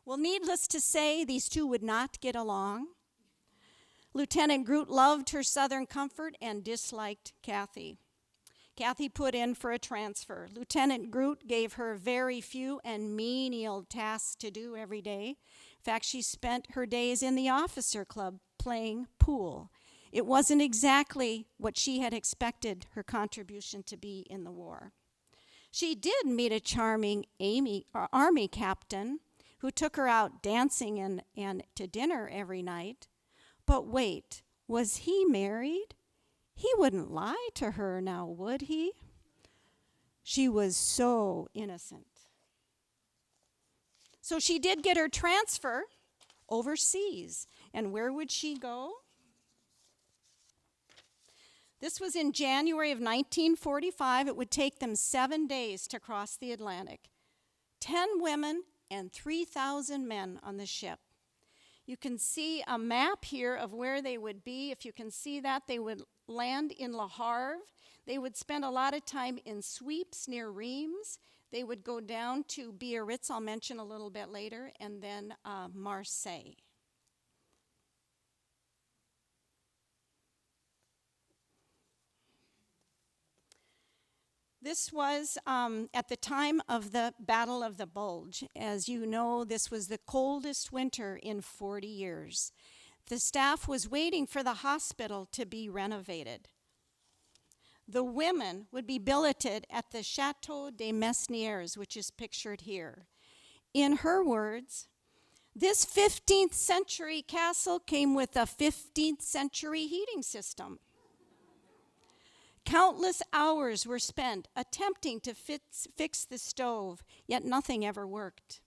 Well, needless to say, these two would not get along. Lieutenant Groot loved her Southern Comfort and disliked Kathy. Kathy put in for a transfer. Lieutenant Groot gave her very few and menial tasks to do every day. In fact, she spent her days in the officer club playing pool. It wasn't exactly what she had expected her contribution to be in the war. She did meet a charming Army captain who took her out dancing and to dinner every night. But wait, was he married? He wouldn't lie to her now, would he? She was so innocent. So she did get her transfer overseas. And where would she go? This was in January of 1945. It would take them 7 days to cross the Atlantic. 10 women and 3,000 men on the ship. You can see a map here of where they would be. If you can see that, they would land in Le Havre. They would spend a lot of time in sweeps near Reims. They would go down to Biarritz, I'll mention a little bit later, and then Marseille. This was at the time of the Battle of the Bulge. As you know, this was the coldest winter in 40 years. The staff was waiting for the hospital to be renovated. The women would be billeted at the Chateau des Mesnières, which is pictured here. In her words, this 15th century castle came with a 15th century heating system. Countless hours were spent attempting to fix the stove, yet nothing ever worked.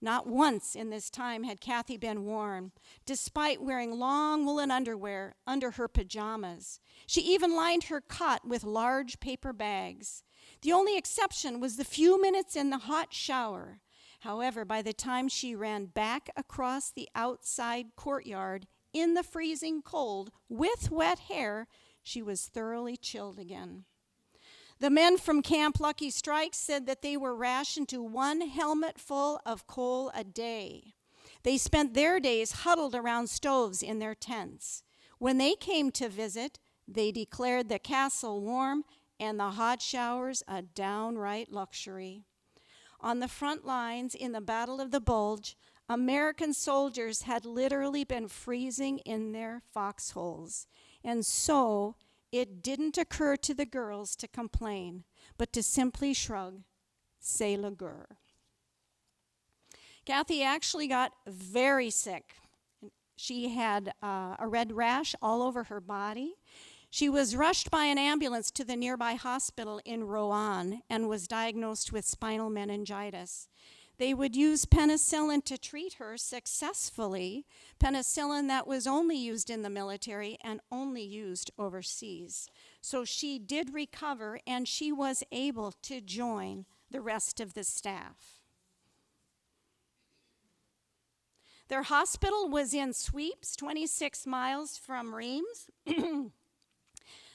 Not once in this time had Kathy been warm, despite wearing long woolen underwear under her pajamas. She even lined her cot with large paper bags. The only exception was the few minutes in the hot shower. However, by the time she ran back across the outside courtyard in the freezing cold with wet hair, she was thoroughly chilled again. The men from Camp Lucky Strike said that they were rationed to 1 helmet full of coal a day. They spent their days huddled around stoves in their tents. When they came to visit, they declared the castle warm and the hot showers a downright luxury. On the front lines in the Battle of the Bulge, American soldiers had literally been freezing in their foxholes, and so it didn't occur to the girls to complain, but to simply shrug, c'est la guerre. Kathy actually got very sick. She had a red rash all over her body. She was rushed by an ambulance to the nearby hospital in Rouen and was diagnosed with spinal meningitis. They would use penicillin to treat her successfully, penicillin that was only used in the military and only used overseas. So she did recover, and she was able to join the rest of the staff. Their hospital was in Sweeps, 26 miles from Reims.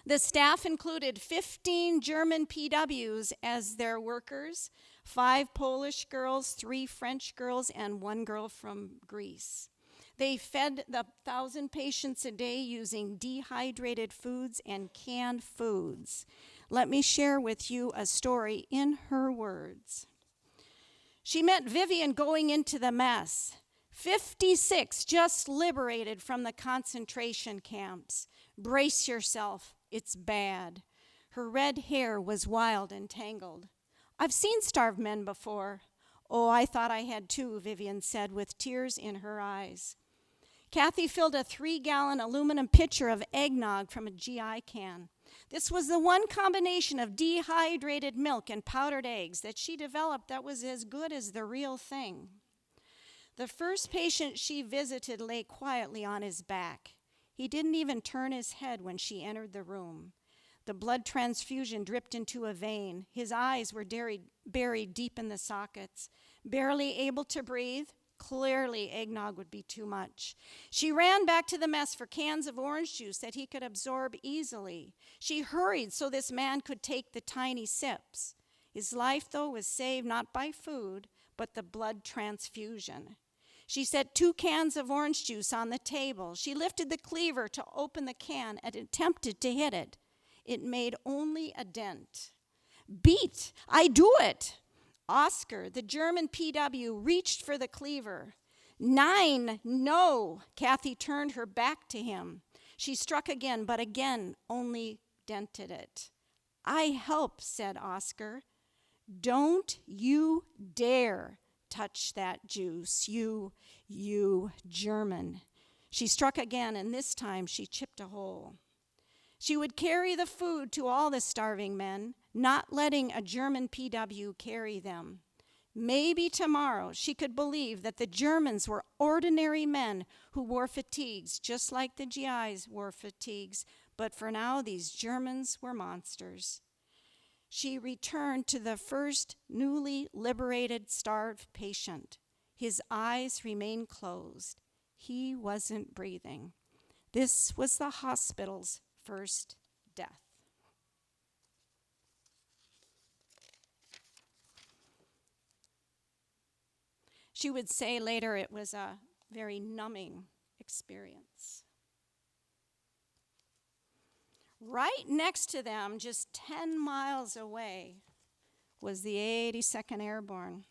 The staff included 15 German PWs as their workers, 5 Polish girls, 3 French girls, and 1 girl from Greece. They fed the 1,000 patients a day using dehydrated foods and canned foods. Let me share with you a story in her words. She met Vivian going into the mess. 56 just liberated from the concentration camps. Brace yourself, it's bad. Her red hair was wild and tangled. I've seen starved men before. Oh, I thought I had too, Vivian said with tears in her eyes. Kathy filled a 3-gallon aluminum pitcher of eggnog from a GI can. This was the one combination of dehydrated milk and powdered eggs that she developed that was as good as the real thing. The first patient she visited lay quietly on his back. He didn't even turn his head when she entered the room. The blood transfusion dripped into a vein. His eyes were buried deep in the sockets. Barely able to breathe, clearly eggnog would be too much. She ran back to the mess for cans of orange juice that he could absorb easily. She hurried so this man could take the tiny sips. His life, though, was saved not by food, but the blood transfusion. She set 2 cans of orange juice on the table. She lifted the cleaver to open the can and attempted to hit it. It made only a dent. Beat! I do it! Oscar, the German PW, reached for the cleaver. 9, no! Kathy turned her back to him. She struck again, but again only dented it. I help, said Oscar. Don't you dare touch that juice, you German. She struck again, and this time she chipped a hole. She would carry the food to all the starving men, not letting a German PW carry them. Maybe tomorrow she could believe that the Germans were ordinary men who wore fatigues, just like the GIs wore fatigues, but for now these Germans were monsters. She returned to the first newly liberated starved patient. His eyes remained closed. He wasn't breathing. This was the hospital's first death. She would say later it was a very numbing experience. Right next to them, just 10 miles away, was the 82nd Airborne,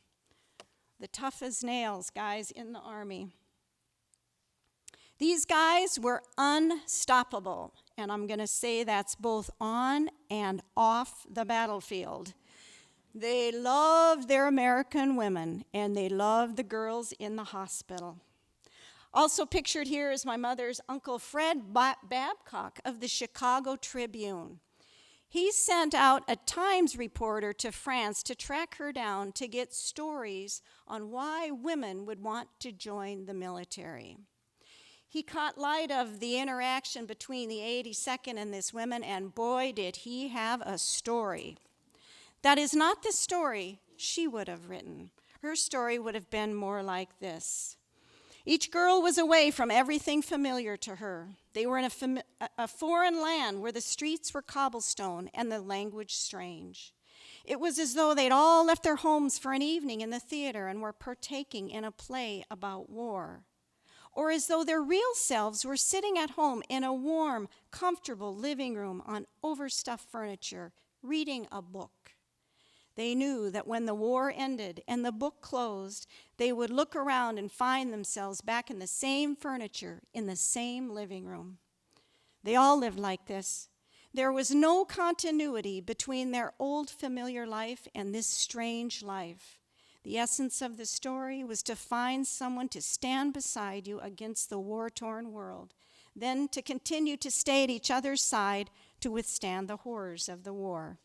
the tough as nails guys in the Army. These guys were unstoppable, and I'm going to say that's both on and off the battlefield. They loved their American women, and they loved the girls in the hospital. Also pictured here is my mother's Uncle Fred Babcock of the Chicago Tribune. He sent out a Times reporter to France to track her down to get stories on why women would want to join the military. He caught light of the interaction between the 82nd and this woman, and boy, did he have a story. That is not the story she would have written. Her story would have been more like this. Each girl was away from everything familiar to her. They were in a foreign land where the streets were cobblestone and the language strange. It was as though they'd all left their homes for an evening in the theater and were partaking in a play about war. Or as though their real selves were sitting at home in a warm, comfortable living room on overstuffed furniture, reading a book. They knew that when the war ended and the book closed, they would look around and find themselves back in the same furniture, in the same living room. They all lived like this. There was no continuity between their old familiar life and this strange life. The essence of the story was to find someone to stand beside you against the war-torn world, then to continue to stay at each other's side to withstand the horrors of the war.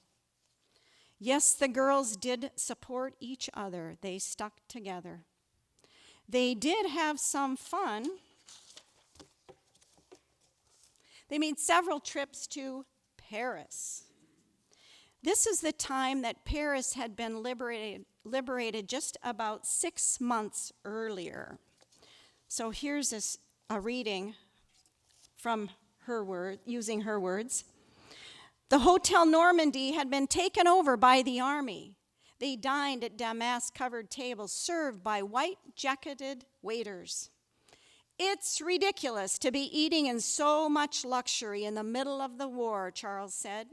Yes, the girls did support each other. They stuck together. They did have some fun. They made several trips to Paris. This is the time that Paris had been liberated just about 6 months earlier. So here's a reading from using her words. The Hotel Normandy had been taken over by the army. They dined at damask-covered tables served by white-jacketed waiters. It's ridiculous to be eating in so much luxury in the middle of the war, Charles said.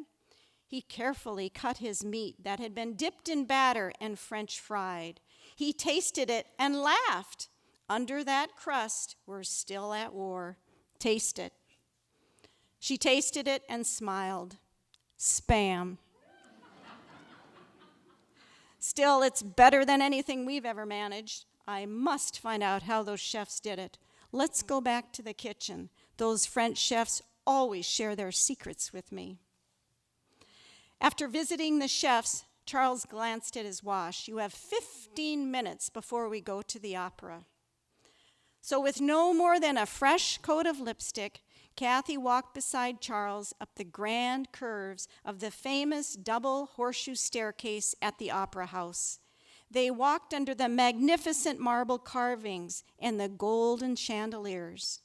He carefully cut his meat that had been dipped in batter and French fried. He tasted it and laughed. Under that crust, we're still at war. Taste it. She tasted it and smiled. Spam. Still, it's better than anything we've ever managed. I must find out how those chefs did it. Let's go back to the kitchen. Those French chefs always share their secrets with me. After visiting the chefs, Charles glanced at his watch. You have 15 minutes before we go to the opera. So with no more than a fresh coat of lipstick, Kathy walked beside Charles up the grand curves of the famous double horseshoe staircase at the Opera House. They walked under the magnificent marble carvings and the golden chandeliers.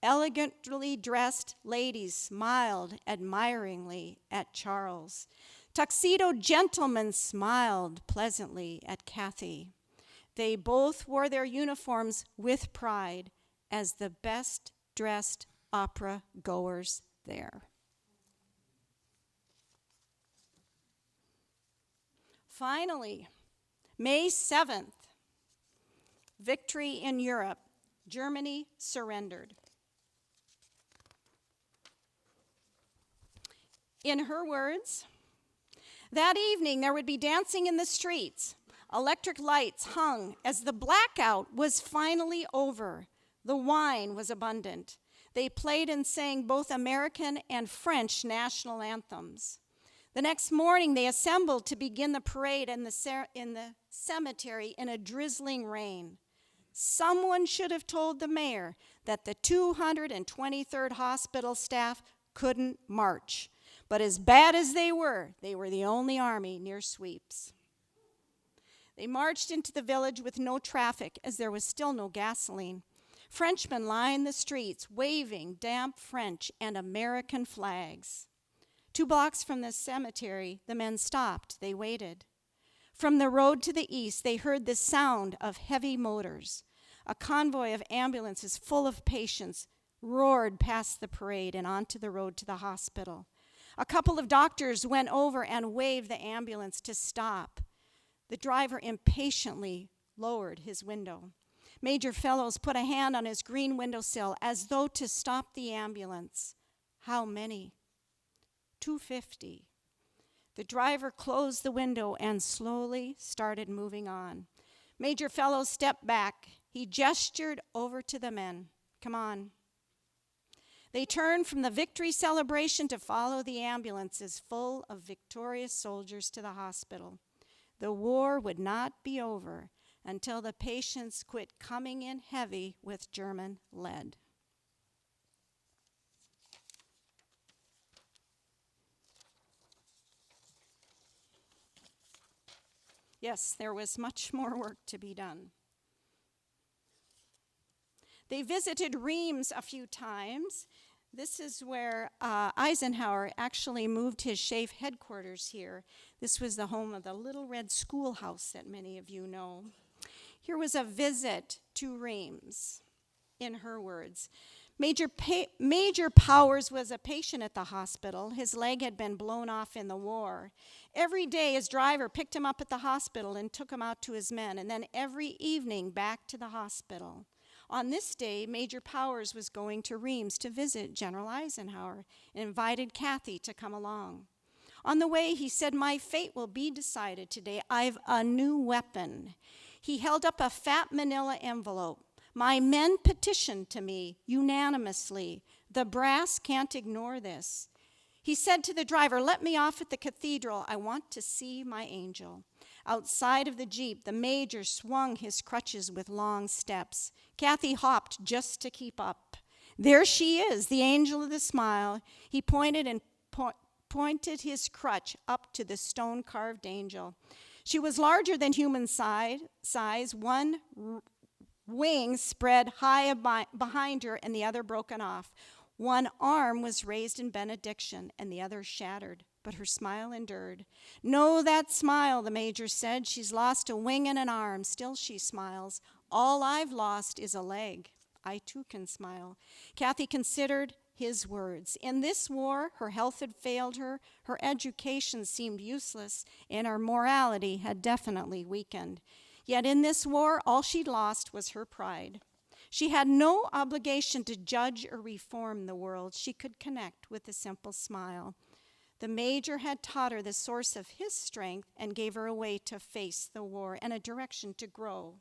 Elegantly dressed ladies smiled admiringly at Charles. Tuxedo gentlemen smiled pleasantly at Kathy. They both wore their uniforms with pride as the best-dressed opera goers there. Finally, May 7th, victory in Europe. Germany surrendered. In her words, that evening there would be dancing in the streets. Electric lights hung as the blackout was finally over. The wine was abundant. They played and sang both American and French national anthems. The next morning, they assembled to begin the parade in the cemetery in a drizzling rain. Someone should have told the mayor that the 223rd hospital staff couldn't march. But as bad as they were the only army near sweeps. They marched into the village with no traffic, as there was still no gasoline. Frenchmen lined the streets, waving damp French and American flags. 2 blocks from the cemetery, the men stopped. They waited. From the road to the east, they heard the sound of heavy motors. A convoy of ambulances full of patients roared past the parade and onto the road to the hospital. A couple of doctors went over and waved the ambulance to stop. The driver impatiently lowered his window. Major Fellows put a hand on his green windowsill as though to stop the ambulance. How many? 250. The driver closed the window and slowly started moving on. Major Fellows stepped back. He gestured over to the men. Come on. They turned from the victory celebration to follow the ambulances full of victorious soldiers to the hospital. The war would not be over until the patients quit coming in heavy with German lead. Yes, there was much more work to be done. They visited Reims a few times. This is where Eisenhower actually moved his SHAEF headquarters here. This was the home of the Little Red Schoolhouse that many of you know. Here was a visit to Reims, in her words. Major Powers was a patient at the hospital. His leg had been blown off in the war. Every day, his driver picked him up at the hospital and took him out to his men, and then every evening back to the hospital. On this day, Major Powers was going to Reims to visit General Eisenhower and invited Kathy to come along. On the way, he said, "My fate will be decided today. I've a new weapon." He held up a fat manila envelope. "My men petitioned to me unanimously. The brass can't ignore this." He said to the driver, "Let me off at the cathedral. I want to see my angel." Outside of the Jeep, the major swung his crutches with long steps. Kathy hopped just to keep up. "There she is, the angel of the smile." He pointed his crutch up to the stone-carved angel. She was larger than human size, one wing spread high behind her and the other broken off. One arm was raised in benediction and the other shattered, but her smile endured. "No, that smile," the major said. "She's lost a wing and an arm. Still she smiles. All I've lost is a leg. I too can smile." Kathy considered his words. In this war, her health had failed her, her education seemed useless, and her morality had definitely weakened. Yet in this war, all she'd lost was her pride. She had no obligation to judge or reform the world. She could connect with a simple smile. The major had taught her the source of his strength and gave her a way to face the war and a direction to grow.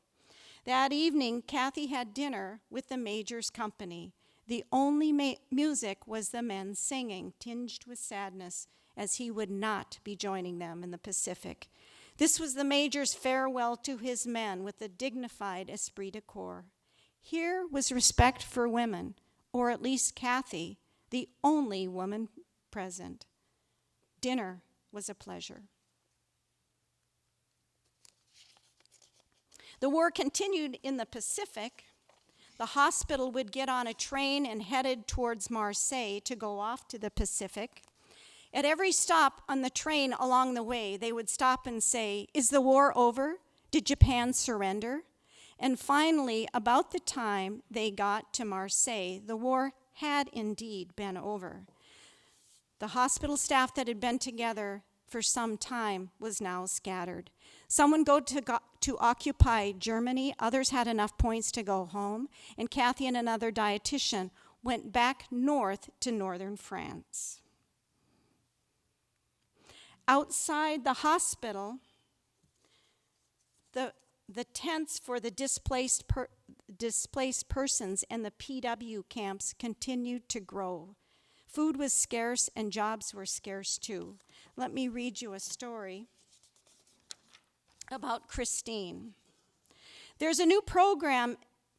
That evening, Kathy had dinner with the major's company. The only music was the men singing, tinged with sadness, as he would not be joining them in the Pacific. This was the major's farewell to his men with a dignified esprit de corps. Here was respect for women, or at least Kathy, the only woman present. Dinner was a pleasure. The war continued in the Pacific. The hospital would get on a train and headed towards Marseille to go off to the Pacific. At every stop on the train along the way, they would stop and say, "Is the war over? Did Japan surrender?" And finally, about the time they got to Marseille, the war had indeed been over. The hospital staff that had been together for some time was now scattered. Some would go to occupy Germany, others had enough points to go home, and Kathy and another dietitian went back north to northern France. Outside the hospital, the tents for the displaced persons and the PW camps continued to grow. Food was scarce and jobs were scarce too. Let me read you a story about Christine. There's a new program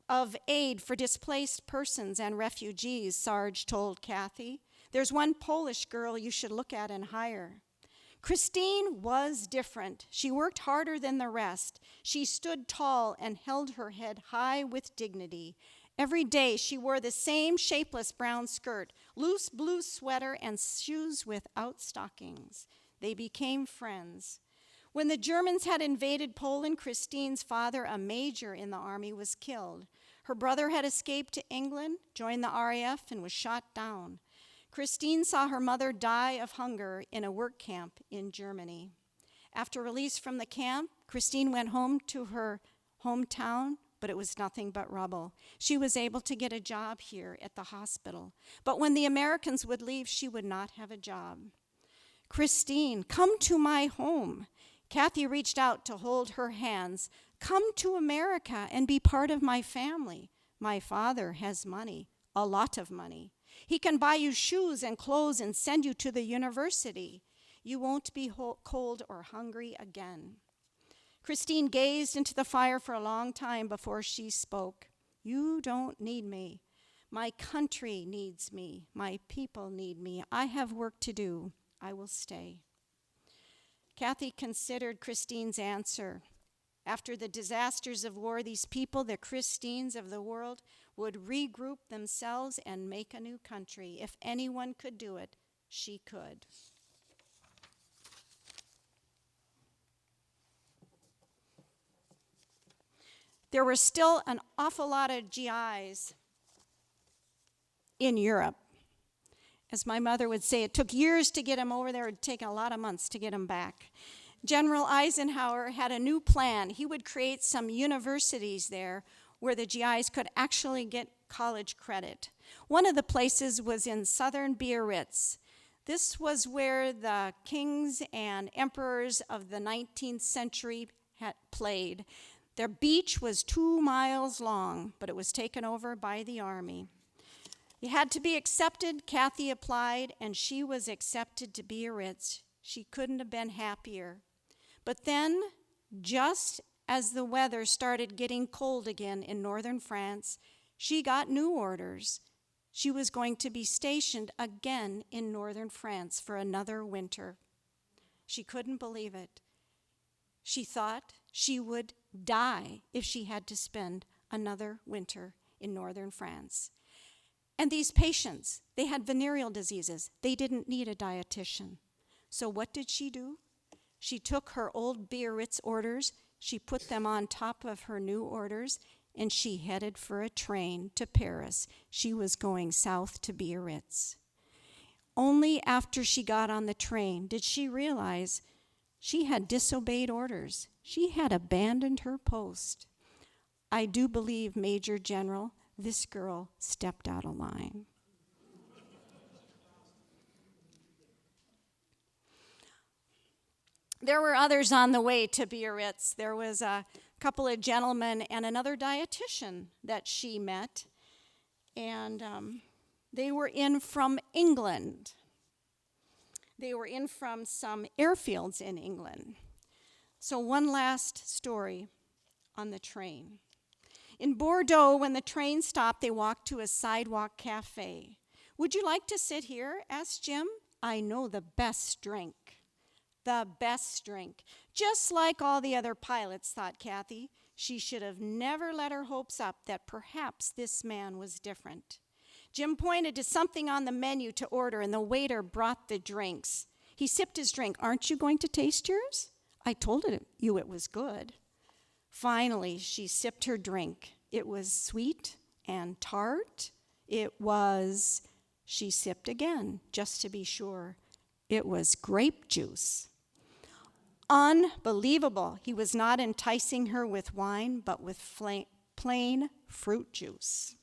of aid for displaced persons and refugees, Sarge told Kathy. There's one Polish girl you should look at and hire. Christine was different. She worked harder than the rest. She stood tall and held her head high with dignity. Every day she wore the same shapeless brown skirt, loose blue sweater, and shoes without stockings. They became friends. When the Germans had invaded Poland, Christine's father, a major in the army, was killed. Her brother had escaped to England, joined the RAF, and was shot down. Christine saw her mother die of hunger in a work camp in Germany. After release from the camp, Christine went home to her hometown, but it was nothing but rubble. She was able to get a job here at the hospital. But when the Americans would leave, she would not have a job. "Christine, come to my home." Kathy reached out to hold her hands. "Come to America and be part of my family. My father has money, a lot of money. He can buy you shoes and clothes and send you to the university. You won't be cold or hungry again." Christine gazed into the fire for a long time before she spoke. "You don't need me. My country needs me. My people need me. I have work to do. I will stay." Kathy considered Christine's answer. After the disasters of war, these people, the Christines of the world, would regroup themselves and make a new country. If anyone could do it, she could. There were still an awful lot of GIs in Europe. As my mother would say, it took years to get him over there. It would take a lot of months to get him back. General Eisenhower had a new plan. He would create some universities there where the GIs could actually get college credit. One of the places was in southern Biarritz. This was where the kings and emperors of the 19th century had played. Their beach was 2 miles long, but it was taken over by the army. You had to be accepted. Kathy applied, and she was accepted to Biarritz. She couldn't have been happier. But then, just as the weather started getting cold again in northern France, she got new orders. She was going to be stationed again in northern France for another winter. She couldn't believe it. She thought she would die if she had to spend another winter in northern France. And these patients, they had venereal diseases. They didn't need a dietitian. So what did she do? She took her old Biarritz orders, she put them on top of her new orders, and she headed for a train to Paris. She was going south to Biarritz. Only after she got on the train did she realize she had disobeyed orders. She had abandoned her post. I do believe, Major General, this girl stepped out of line. There were others on the way to Biarritz. There was a couple of gentlemen and another dietitian that she met, and they were in from England. They were in from some airfields in England. So one last story on the train. In Bordeaux, when the train stopped, they walked to a sidewalk cafe. "Would you like to sit here?" asked Jim. "I know the best drink." The best drink. Just like all the other pilots, thought Kathy. She should have never let her hopes up that perhaps this man was different. Jim pointed to something on the menu to order, and the waiter brought the drinks. He sipped his drink. "Aren't you going to taste yours? I told you it was good." Finally, she sipped her drink. It was sweet and tart. She sipped again, just to be sure. It was grape juice. Unbelievable. He was not enticing her with wine, but with plain fruit juice.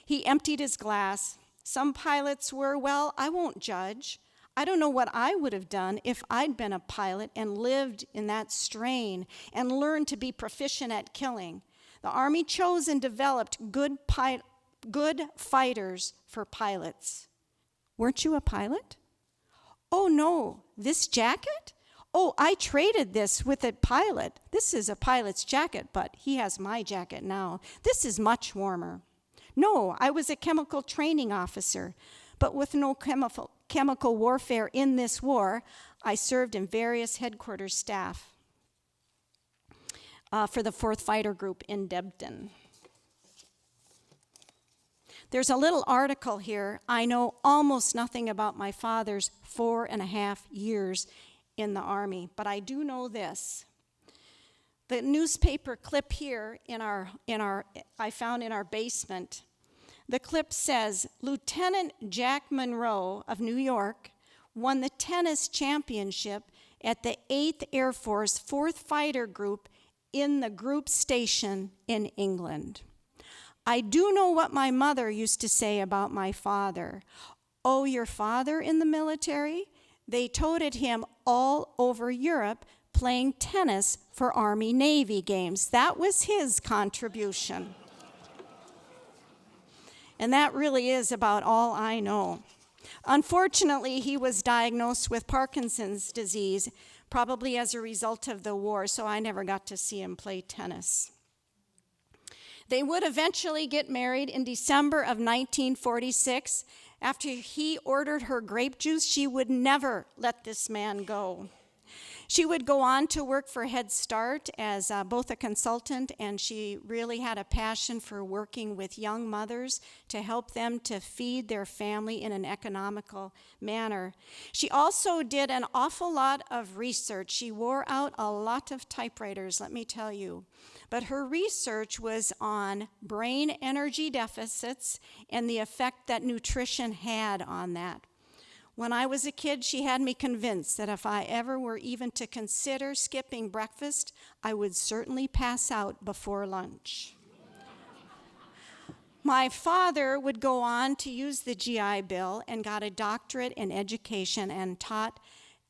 He emptied his glass. Some pilots were, well, I won't judge. I don't know what I would have done if I'd been a pilot and lived in that strain and learned to be proficient at killing. The Army chose and developed good fighters for pilots. Weren't you a pilot? "Oh, no. This jacket? Oh, I traded this with a pilot. This is a pilot's jacket, but he has my jacket now. This is much warmer." "No, I was a chemical training officer, but with no chemical warfare in this war, I served in various headquarters staff for the 4th Fighter Group in Debden." There's a little article here. I know almost nothing about my father's 4.5 years in the Army, but I do know this. The newspaper clip here I found in our basement. The clip says, "Lieutenant Jack Monroe of New York won the tennis championship at the 8th Air Force 4th Fighter Group in the group station in England." I do know what my mother used to say about my father. "Oh, your father in the military?" They toted him all over Europe playing tennis for Army-Navy games. That was his contribution. And that really is about all I know. Unfortunately, he was diagnosed with Parkinson's disease, probably as a result of the war, so I never got to see him play tennis. They would eventually get married in December of 1946. After he ordered her grape juice, she would never let this man go. She would go on to work for Head Start as both a consultant, and she really had a passion for working with young mothers to help them to feed their family in an economical manner. She also did an awful lot of research. She wore out a lot of typewriters, let me tell you. But her research was on brain energy deficits and the effect that nutrition had on that. When I was a kid, she had me convinced that if I ever were even to consider skipping breakfast, I would certainly pass out before lunch. My father would go on to use the GI Bill and got a doctorate in education and taught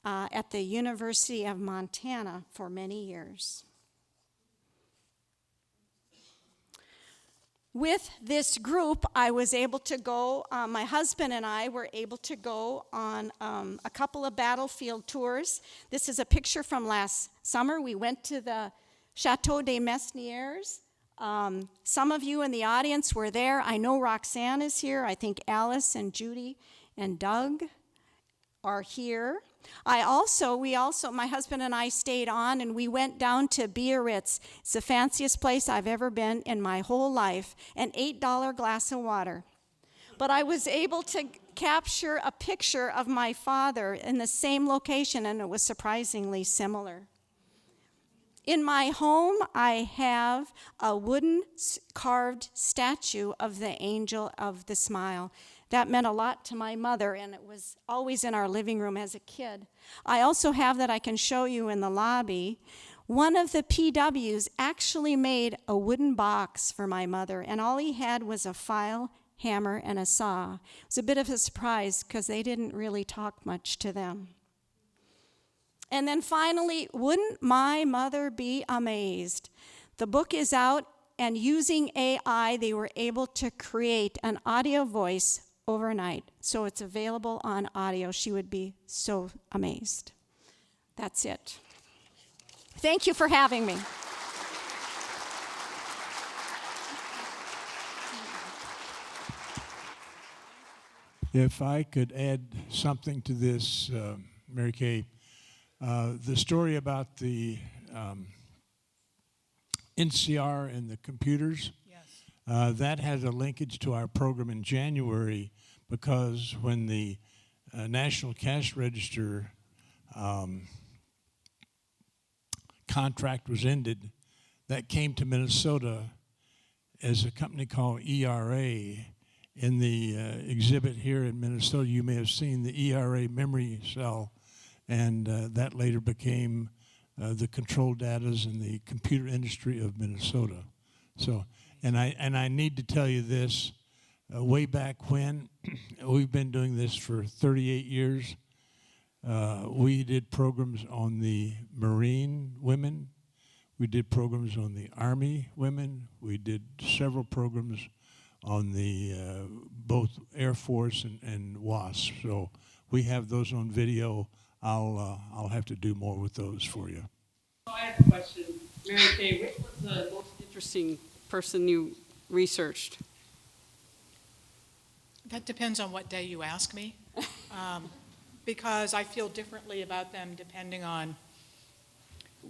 at the University of Montana for many years. With this group, I was able to go, my husband and I were able to go on a couple of battlefield tours. This is a picture from last summer. We went to the Chateau des Mesnières. Some of you in the audience were there. I know Roxanne is here. I think Alice and Judy and Doug are here. My husband and I stayed on, and we went down to Biarritz. It's the fanciest place I've ever been in my whole life, an $8 glass of water. But I was able to capture a picture of my father in the same location, and it was surprisingly similar. In my home, I have a wooden carved statue of the Angel of the Smile. That meant a lot to my mother, and it was always in our living room as a kid. I also have that I can show you in the lobby. One of the PWs actually made a wooden box for my mother, and all he had was a file, hammer, and a saw. It was a bit of a surprise because they didn't really talk much to them. And then finally, wouldn't my mother be amazed? The book is out, and using AI, they were able to create an audio voice overnight. So it's available on audio. She would be so amazed. That's it. Thank you for having me. If I could add something to this, Mary Kay, the story about the NCR and the computers, that has a linkage to our program in January, because when the National Cash Register contract was ended, that came to Minnesota as a company called ERA. In the exhibit here in Minnesota, you may have seen the ERA memory cell, and that later became the control datas in the computer industry of Minnesota. So, and I need to tell you this, way back when, we've been doing this for 38 years. We did programs on the Marine women. We did programs on the Army women. We did several programs on the both Air Force and WASP. So we have those on video. I'll have to do more with those for you. I have a question. Mary Kay, which was the most interesting person you researched? That depends on what day you ask me, because I feel differently about them depending on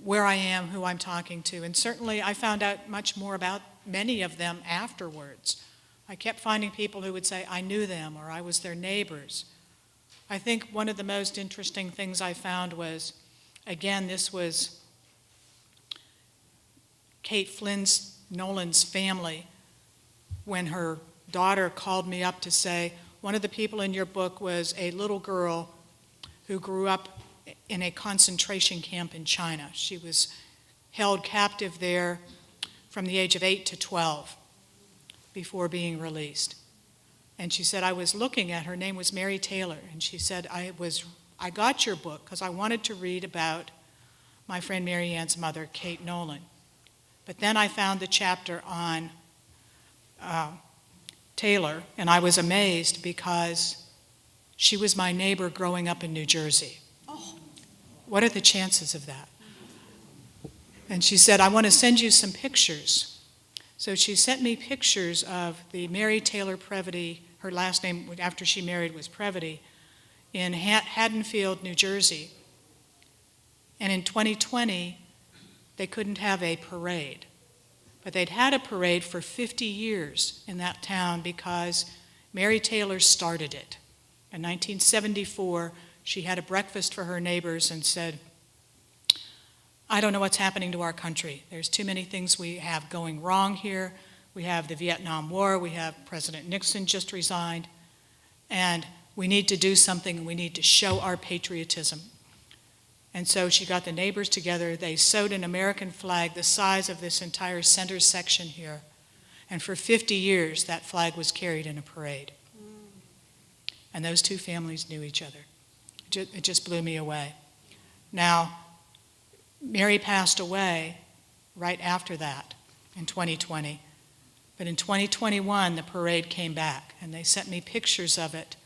where I am, who I'm talking to. And certainly I found out much more about many of them afterwards. I kept finding people who would say, I knew them, or I was their neighbors. I think one of the most interesting things I found was, again, this was Kate Nolan's family, when her daughter called me up to say, one of the people in your book was a little girl who grew up in a concentration camp in China. She was held captive there from the age of 8 to 12 before being released. And she said, I was looking at her name was Mary Taylor, and she said, I got your book because I wanted to read about my friend Mary Ann's mother, Kate Nolan. But then I found the chapter on Taylor, and I was amazed because she was my neighbor growing up in New Jersey. Oh. What are the chances of that? And she said, I want to send you some pictures. So she sent me pictures of the Mary Taylor Previty, her last name after she married was Previty, in Haddonfield, New Jersey. And in 2020, they couldn't have a parade. But they'd had a parade for 50 years in that town because Mary Taylor started it. In 1974, she had a breakfast for her neighbors and said, I don't know what's happening to our country. There's too many things we have going wrong here. We have the Vietnam War, we have President Nixon just resigned, and we need to do something, and we need to show our patriotism. And so she got the neighbors together, they sewed an American flag the size of this entire center section here, and for 50 years that flag was carried in a parade. And those two families knew each other. It just blew me away. Now, Mary passed away right after that in 2020. But in 2021, the parade came back, and they sent me pictures of it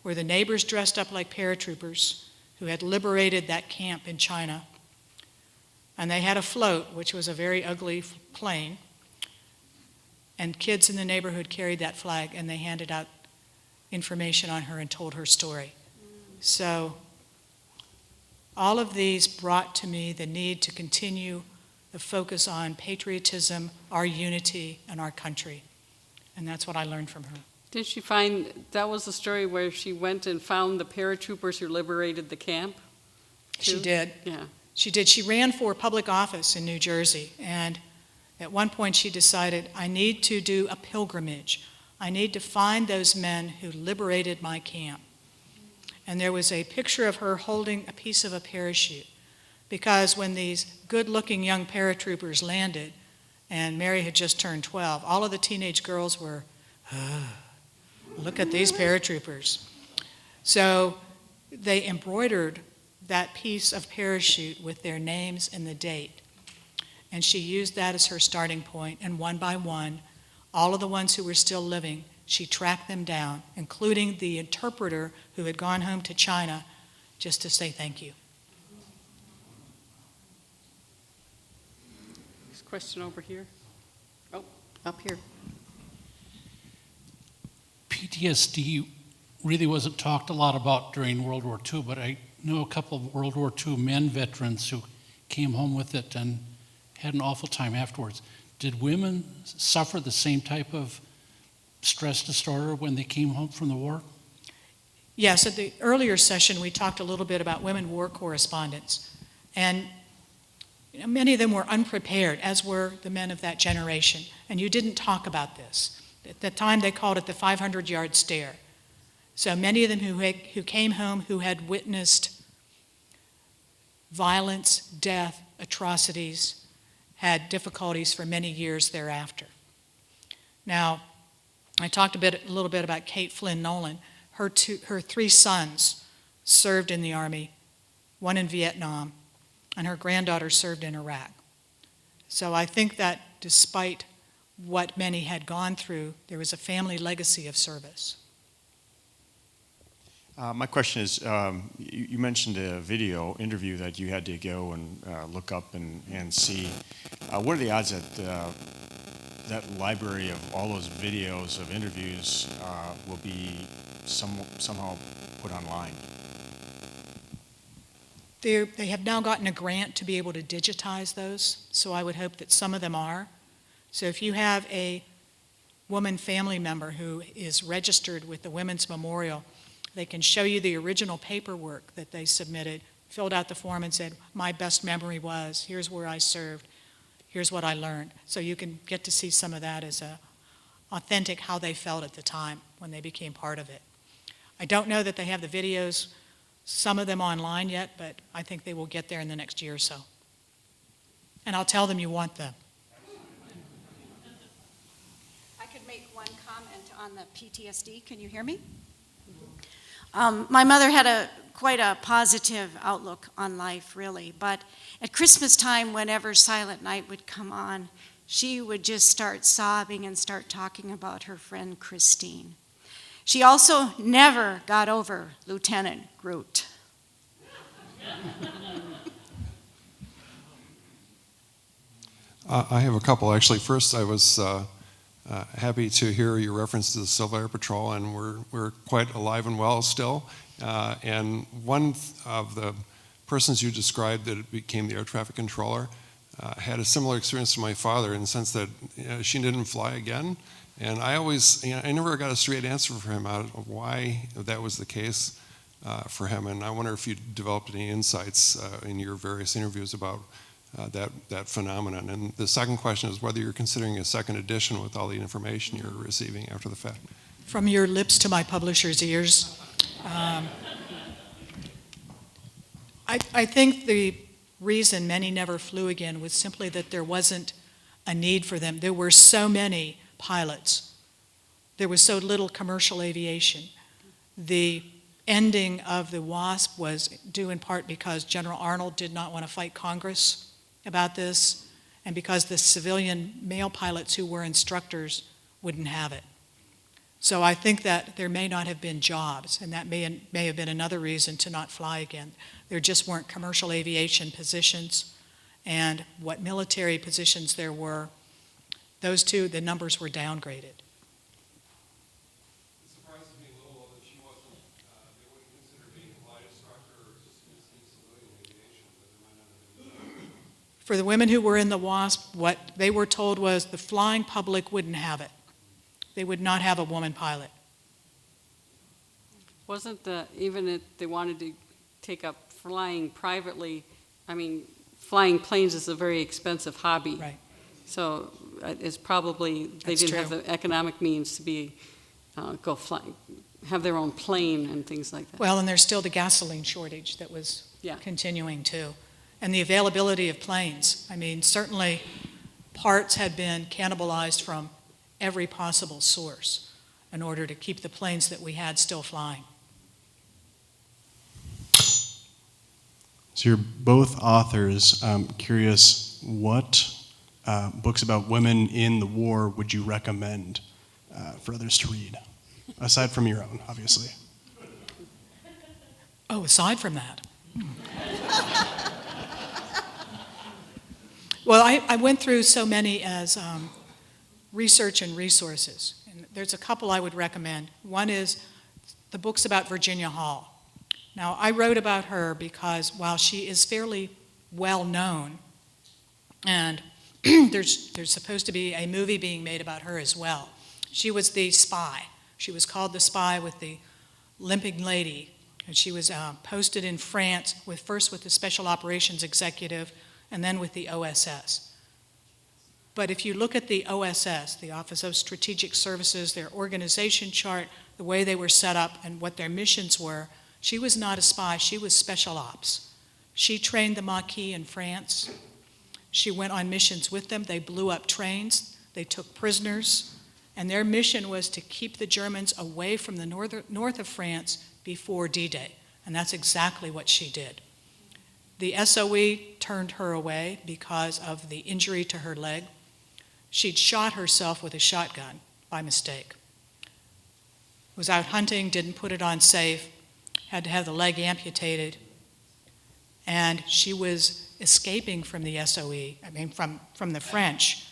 where the neighbors dressed up like paratroopers who had liberated that camp in China. And they had a float, which was a very ugly plane, and kids in the neighborhood carried that flag, and they handed out information on her and told her story. So all of these brought to me the need to continue the focus on patriotism, our unity, and our country. And that's what I learned from her. Did she find, that was the story where she went and found the paratroopers who liberated the camp? Too? She did. Yeah. She did. She ran for public office in New Jersey, and at one point she decided, I need to do a pilgrimage. I need to find those men who liberated my camp. And there was a picture of her holding a piece of a parachute, because when these good-looking young paratroopers landed, and Mary had just turned 12, all of the teenage girls were, look at these paratroopers. So they embroidered that piece of parachute with their names and the date. And she used that as her starting point, and one by one, all of the ones who were still living, she tracked them down, including the interpreter who had gone home to China, just to say thank you. This question over here. Oh, up here. PTSD really wasn't talked a lot about during World War II, but I know a couple of World War II men veterans who came home with it and had an awful time afterwards. Did women suffer the same type of stress disorder when they came home from the war? Yes, at the earlier session we talked a little bit about women war correspondents, and many of them were unprepared, as were the men of that generation, and you didn't talk about this. At the time they called it the 500-yard stare. So many of them who came home who had witnessed violence, death, atrocities, had difficulties for many years thereafter. Now, I talked a little bit about Kate Flynn Nolan. Her three sons served in the Army, one in Vietnam, and her granddaughter served in Iraq. So I think that despite what many had gone through, there was a family legacy of service. My question is, you mentioned a video interview that you had to go and look up and see. What are the odds that that library of all those videos of interviews will be somehow put online? They have now gotten a grant to be able to digitize those, so I would hope that some of them are. So if you have a woman family member who is registered with the Women's Memorial, they can show you the original paperwork that they submitted, filled out the form and said, my best memory was, here's where I served, here's what I learned. So you can get to see some of that as authentic how they felt at the time when they became part of it. I don't know that they have the videos, some of them online yet, but I think they will get there in the next year or so. And I'll tell them you want them. I could make one comment on the PTSD. Can you hear me? My mother had quite a positive outlook on life, really. But at Christmas time, whenever Silent Night would come on, she would just start sobbing and start talking about her friend Christine. She also never got over Lieutenant Groot. I have a couple, actually. First, I was happy to hear your reference to the Civil Air Patrol, and we're quite alive and well still. And one of the persons you described that became the air traffic controller had a similar experience to my father in the sense that she didn't fly again. And I always, I never got a straight answer from him out of why that was the case for him. And I wonder if you developed any insights in your various interviews about that phenomenon. And the second question is whether you're considering a second edition with all the information you're receiving after the fact. From your lips to my publisher's ears. I think the reason many never flew again was simply that there wasn't a need for them. There were so many pilots. There was so little commercial aviation. The ending of the WASP was due in part because General Arnold did not want to fight Congress about this, and because the civilian male pilots who were instructors wouldn't have it. So I think that there may not have been jobs, and that may have been another reason to not fly again. There just weren't commercial aviation positions, and what military positions there were, those two, the numbers were downgraded. It surprises me a little that she wasn't, they wouldn't consider being a flight instructor or just in civilian aviation, but there might not have been. For the women who were in the WASP, what they were told was the flying public wouldn't have it. They would not have a woman pilot. Wasn't even if they wanted to take up flying privately, I mean, flying planes is a very expensive hobby. Right. So it's probably, they That's didn't have true. the economic means to be, go fly, have their own plane and things like that. Well, and there's still the gasoline shortage that was continuing too. And the availability of planes. I mean, certainly parts had been cannibalized from every possible source in order to keep the planes that we had still flying. So you're both authors. I'm curious, what books about women in the war would you recommend for others to read? Aside from your own, obviously. Oh, aside from that. Well, I went through so many as research and resources. And there's a couple I would recommend. One is the books about Virginia Hall. Now, I wrote about her because while she is fairly well known, and there's supposed to be a movie being made about her as well, she was the spy. She was called the spy with the limping lady, and she was posted in France first with the Special Operations Executive and then with the OSS. But if you look at the OSS, the Office of Strategic Services, their organization chart, the way they were set up and what their missions were, she was not a spy, she was special ops. She trained the Maquis in France. She went on missions with them. They blew up trains, they took prisoners, and their mission was to keep the Germans away from the north of France before D-Day, and that's exactly what she did. The SOE turned her away because of the injury to her leg. She'd shot herself with a shotgun by mistake. Was out hunting, didn't put it on safe, had to have the leg amputated, and she was escaping from the SOE, from the French.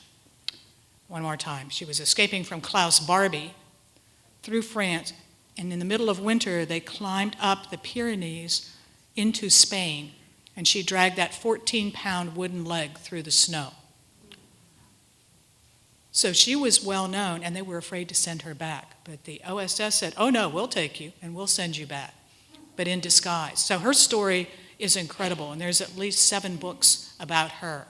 One more time. She was escaping from Klaus Barbie through France, and in the middle of winter, they climbed up the Pyrenees into Spain, and she dragged that 14-pound wooden leg through the snow. So she was well known, and they were afraid to send her back. But the OSS said, oh no, we'll take you, and we'll send you back, but in disguise. So her story is incredible, and there's at least 7 books about her.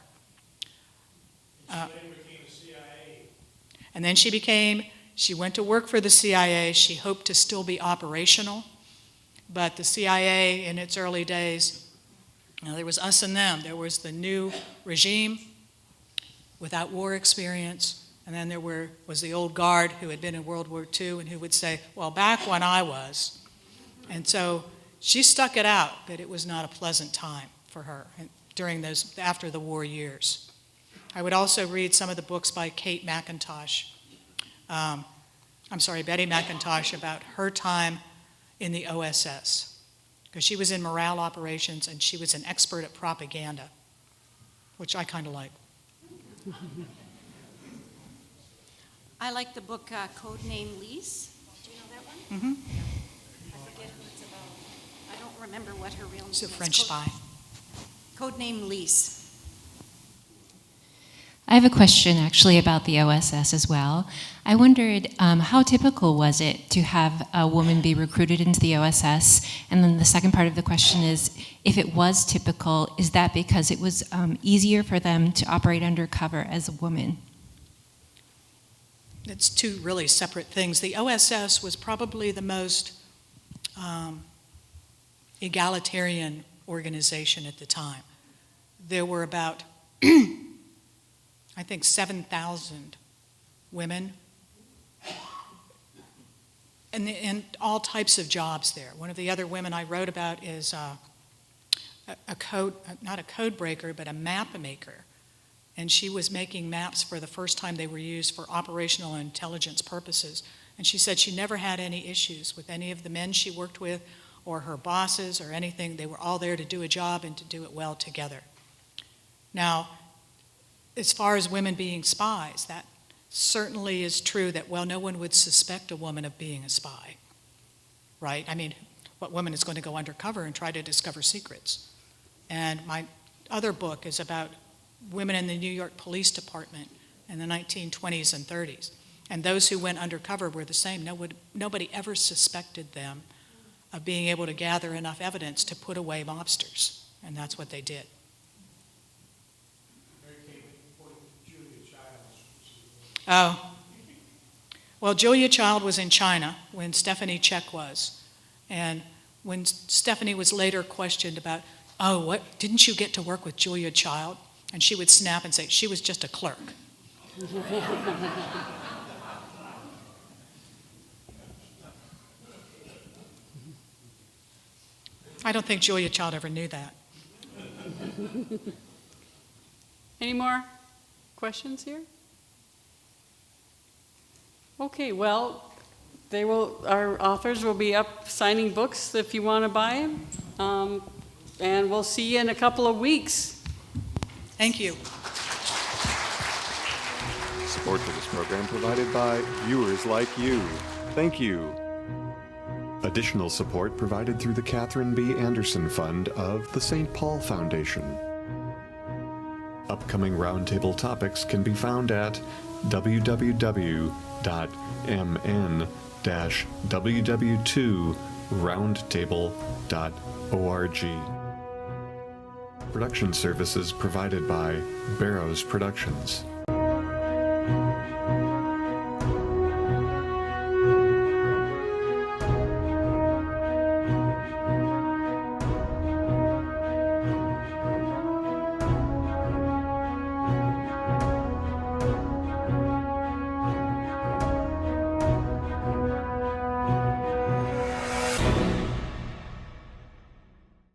And then she went to work for the CIA. She hoped to still be operational, but the CIA in its early days, there was us and them. There was the new regime without war experience, and then there was the old guard who had been in World War II and who would say, well, back when I was. And so she stuck it out, but it was not a pleasant time for her during those after the war years. I would also read some of the books by Betty McIntosh about her time in the OSS, because she was in morale operations and she was an expert at propaganda, which I kind of like. I like the book Codename Lise. Do you know that one? Mm-hmm. I forget who it's about. I don't remember what her real name is. She's a French spy. Codename Lise. I have a question actually about the OSS as well. I wondered how typical was it to have a woman be recruited into the OSS? And then the second part of the question is, if it was typical, is that because it was easier for them to operate undercover as a woman? It's two really separate things. The OSS was probably the most egalitarian organization at the time. There were about I think 7,000 women and all types of jobs there. One of the other women I wrote about is not a code breaker, but a map maker. And she was making maps for the first time they were used for operational intelligence purposes. And she said she never had any issues with any of the men she worked with or her bosses or anything. They were all there to do a job and to do it well together. Now, as far as women being spies, that certainly is true that, well, no one would suspect a woman of being a spy, right? I mean, what woman is going to go undercover and try to discover secrets? And my other book is about women in the New York Police Department in the 1920s and 30s. And those who went undercover were the same. Nobody ever suspected them of being able to gather enough evidence to put away mobsters. And that's what they did. Oh. Well, Julia Child was in China when Stephanie Check was. And when Stephanie was later questioned about, oh, what, didn't you get to work with Julia Child? And she would snap and say, she was just a clerk. I don't think Julia Child ever knew that. Any more questions here? Okay, well, our authors will be up signing books if you want to buy them. And we'll see you in a couple of weeks. Thank you. Support for this program provided by viewers like you. Thank you. Additional support provided through the Catherine B. Anderson Fund of the St. Paul Foundation. Upcoming roundtable topics can be found at www.mn-ww2roundtable.org. Production services provided by Barrows Productions.